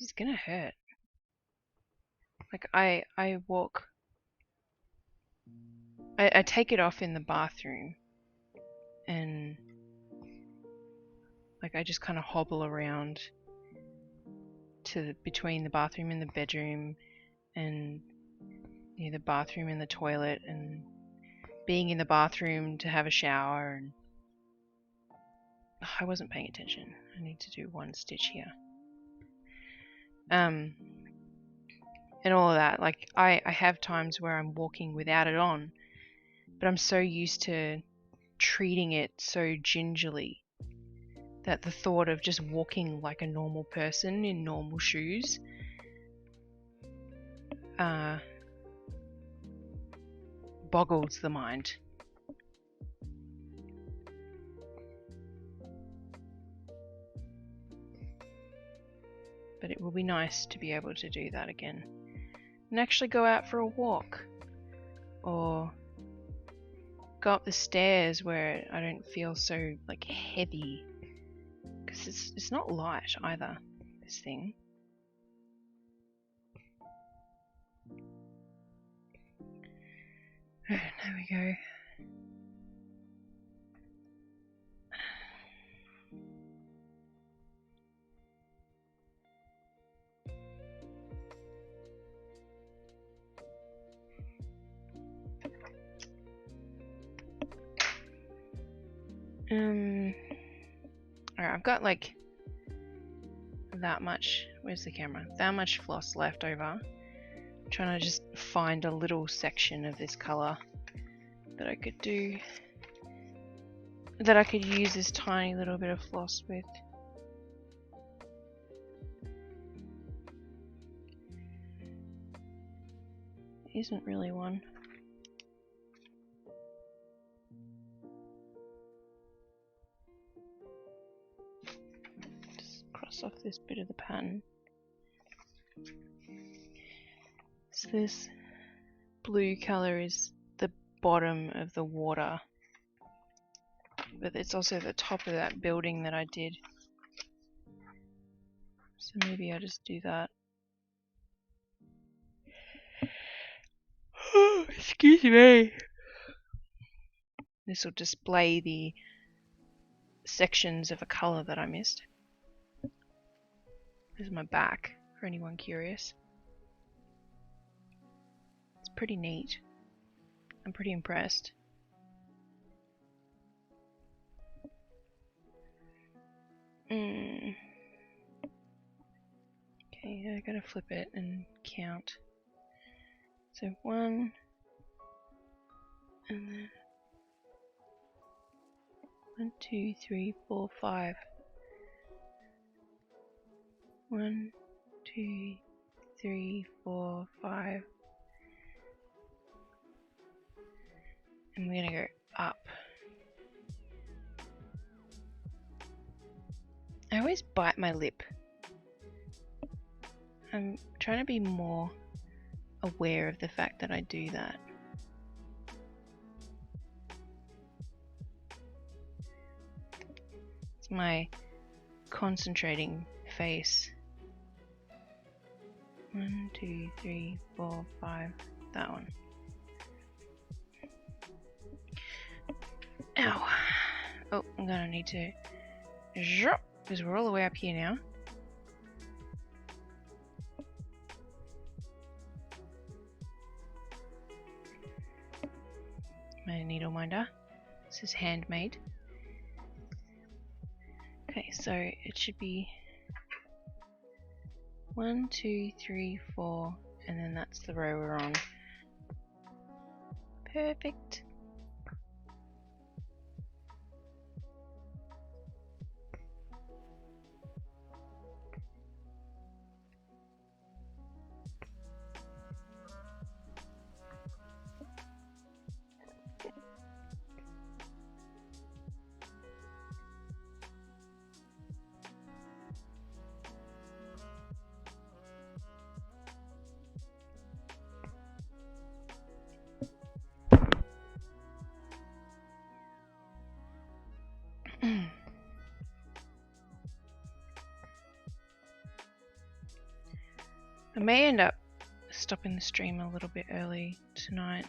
It's gonna hurt. Like, I walk, I take it off in the bathroom, and like I just kind of hobble around to between the bathroom and the bedroom, and the bathroom and the toilet, and being in the bathroom to have a shower, and I wasn't paying attention. I need to do one stitch here. And all of that. Like, I have times where I'm walking without it on, but I'm so used to treating it so gingerly that the thought of just walking like a normal person in normal shoes boggles the mind. But it will be nice to be able to do that again and actually go out for a walk, or go up the stairs where I don't feel so like heavy, because it's not light either, this thing. There we go. Alright, I've got like that much, where's the camera? That much floss left over. I'm trying to just find a little section of this colour that I could do, that I could use this tiny little bit of floss with. isn't really one. Just cross off this bit of the pattern. So this blue colour is the bottom of the water, but it's also the top of that building that I did. So maybe I'll just do that. Excuse me. This will display the sections of a colour that I missed. This is my back, for anyone curious. It's pretty neat. I'm pretty impressed. Okay, I gotta flip it and count. So 1, and then 1, 2, 3, 4, 5. 1, 2, 3, 4, 5. And we're gonna go up. I always bite my lip. I'm trying to be more aware of the fact that I do that. It's my concentrating face. 1, 2, 3, 4, 5. That one. Ow. Oh, I'm gonna need to drop because we're all the way up here now. My needle minder. This is handmade. Okay, so it should be 1, 2, 3, 4, and then that's the row we're on. Perfect. I may end up stopping the stream a little bit early tonight,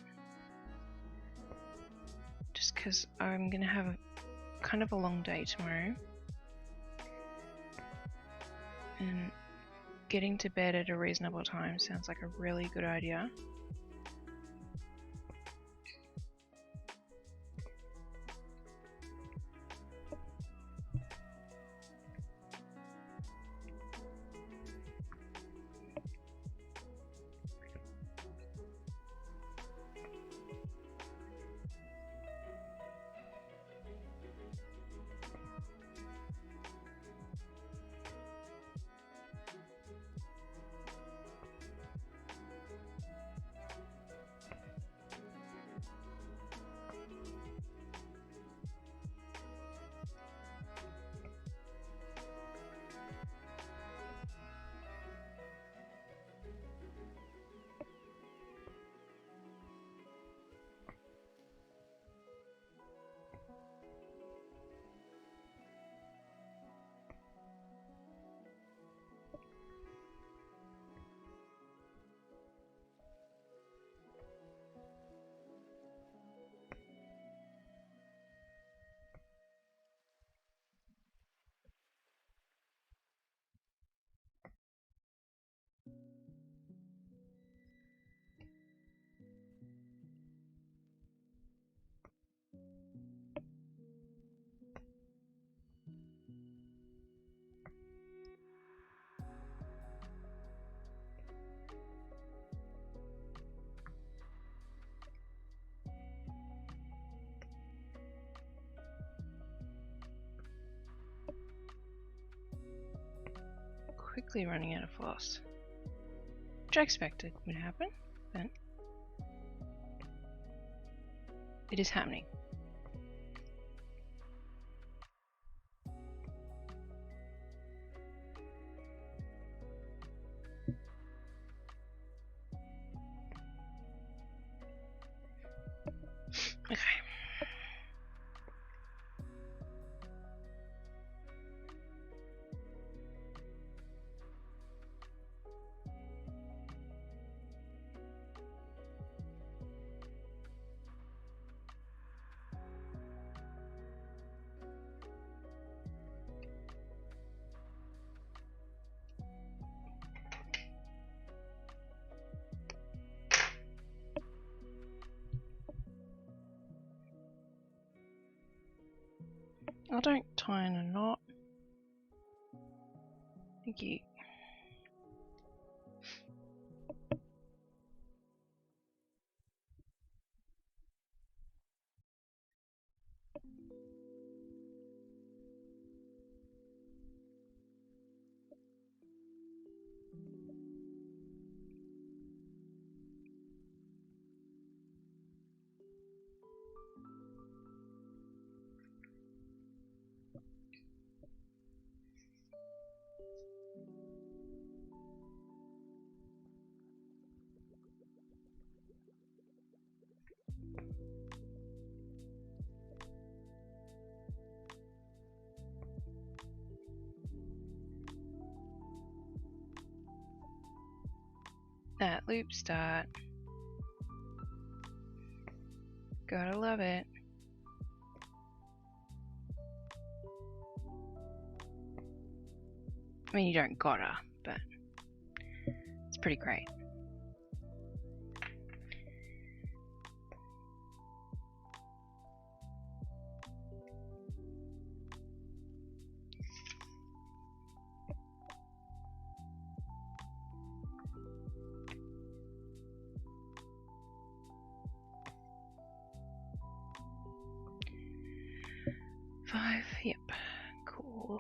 just because I'm going to have kind of a long day tomorrow, and getting to bed at a reasonable time sounds like a really good idea. Quickly running out of floss, which I expected would happen, but It is happening. Okay. I don't tie in a knot. Thank you. That loop start. Gotta love it. I mean, you don't gotta, but it's pretty great. Five, yep, cool.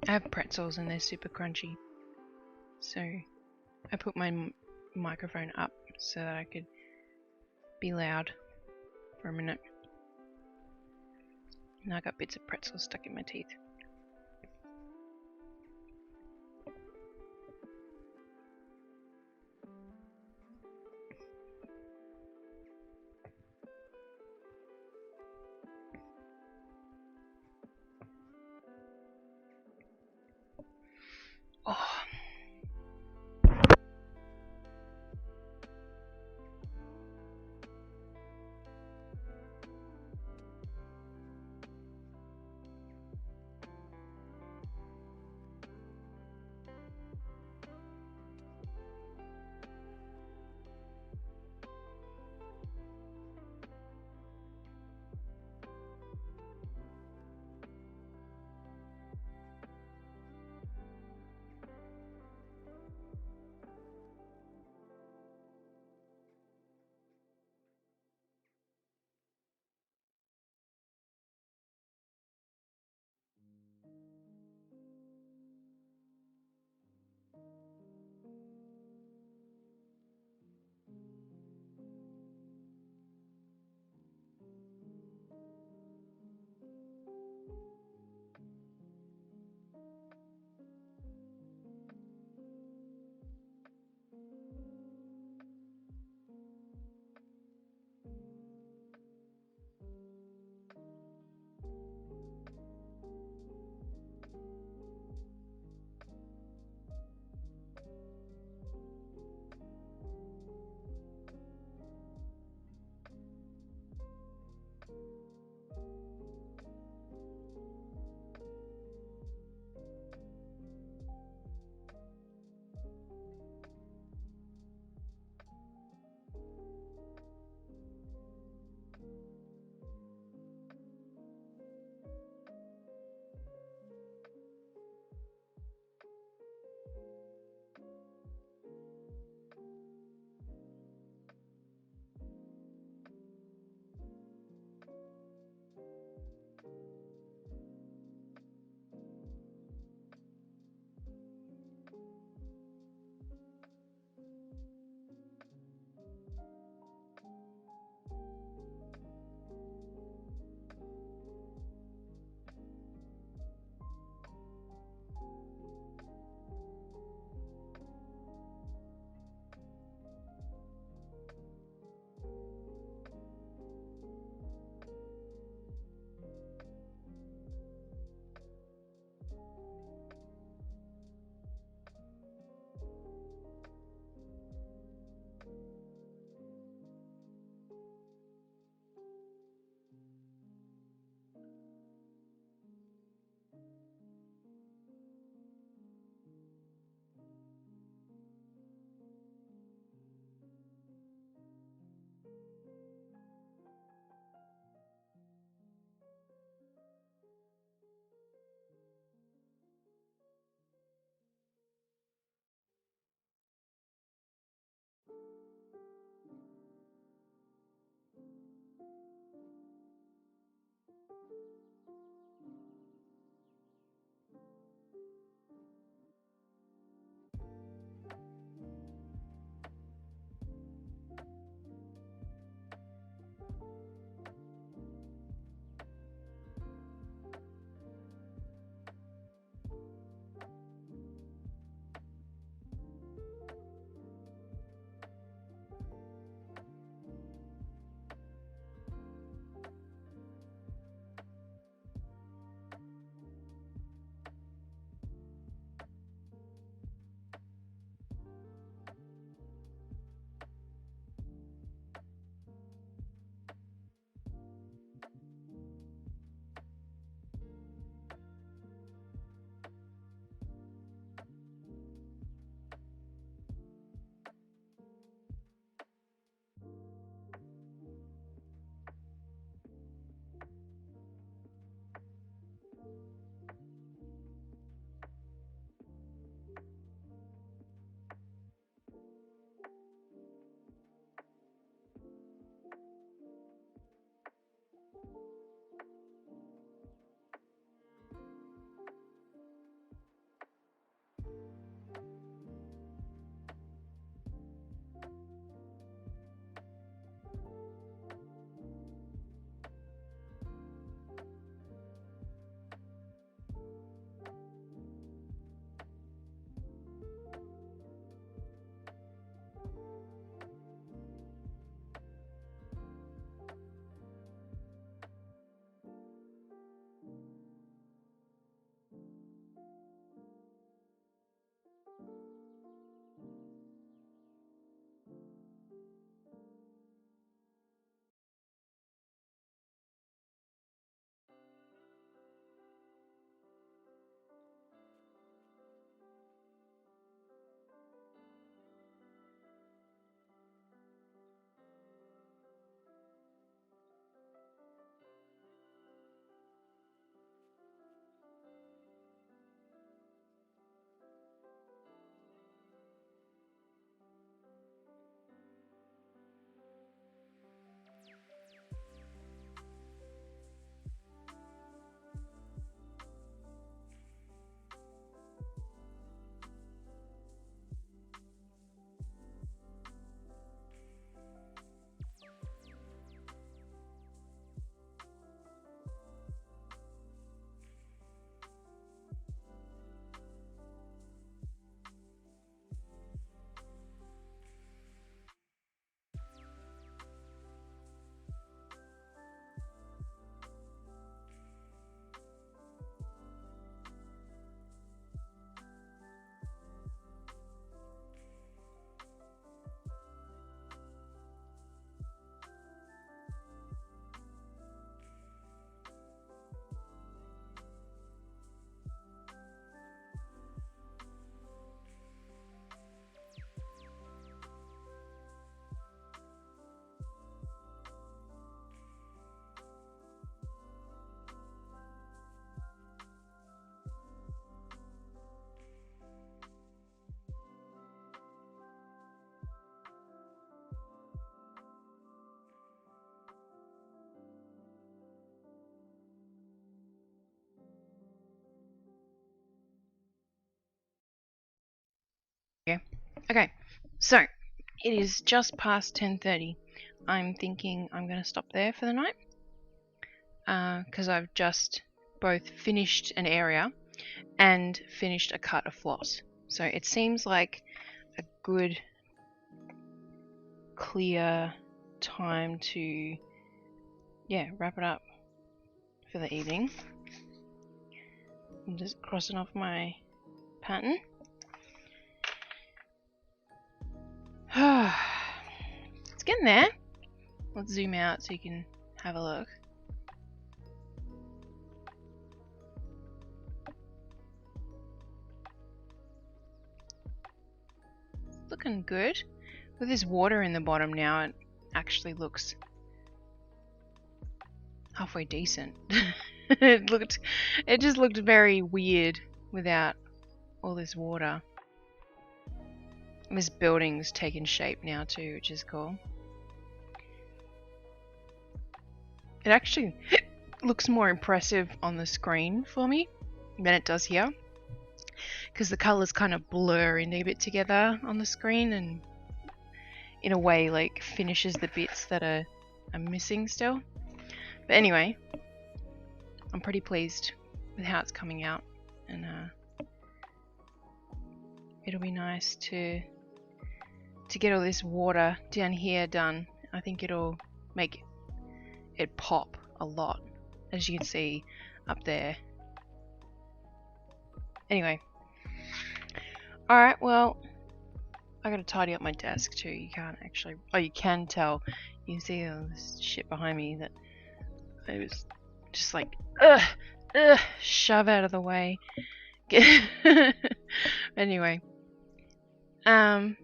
I have pretzels and they're super crunchy. So I put my microphone up so that I could be loud for a minute. And I got bits of pretzel stuck in my teeth. Oh. Okay, so it is just past 10:30. I'm thinking I'm going to stop there for the night because I've just both finished an area and finished a cut of floss. So it seems like a good, clear time to, wrap it up for the evening. I'm just crossing off my pattern. It's getting there. Let's zoom out so you can have a look. It's looking good. With this water in the bottom now, it actually looks halfway decent. It just looked very weird without all this water. This building's taken shape now too, which is cool. It actually looks more impressive on the screen for me than it does here, because the colours kind of blur in a bit together on the screen and in a way like finishes the bits that are missing still. But anyway, I'm pretty pleased with how it's coming out, and it'll be nice to get all this water down here done. I think it'll make it pop a lot, as you can see up there. Anyway, alright, well, I gotta tidy up my desk too. You can't actually, oh, you can tell, you can see all this shit behind me that I was just like, shove out of the way. Anyway, alright,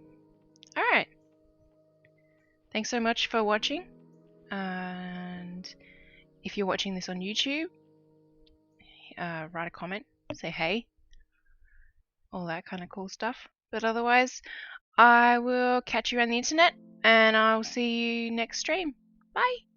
thanks so much for watching, and if you're watching this on YouTube, write a comment, say hey, all that kind of cool stuff. But otherwise, I will catch you on the internet, and I'll see you next stream. Bye!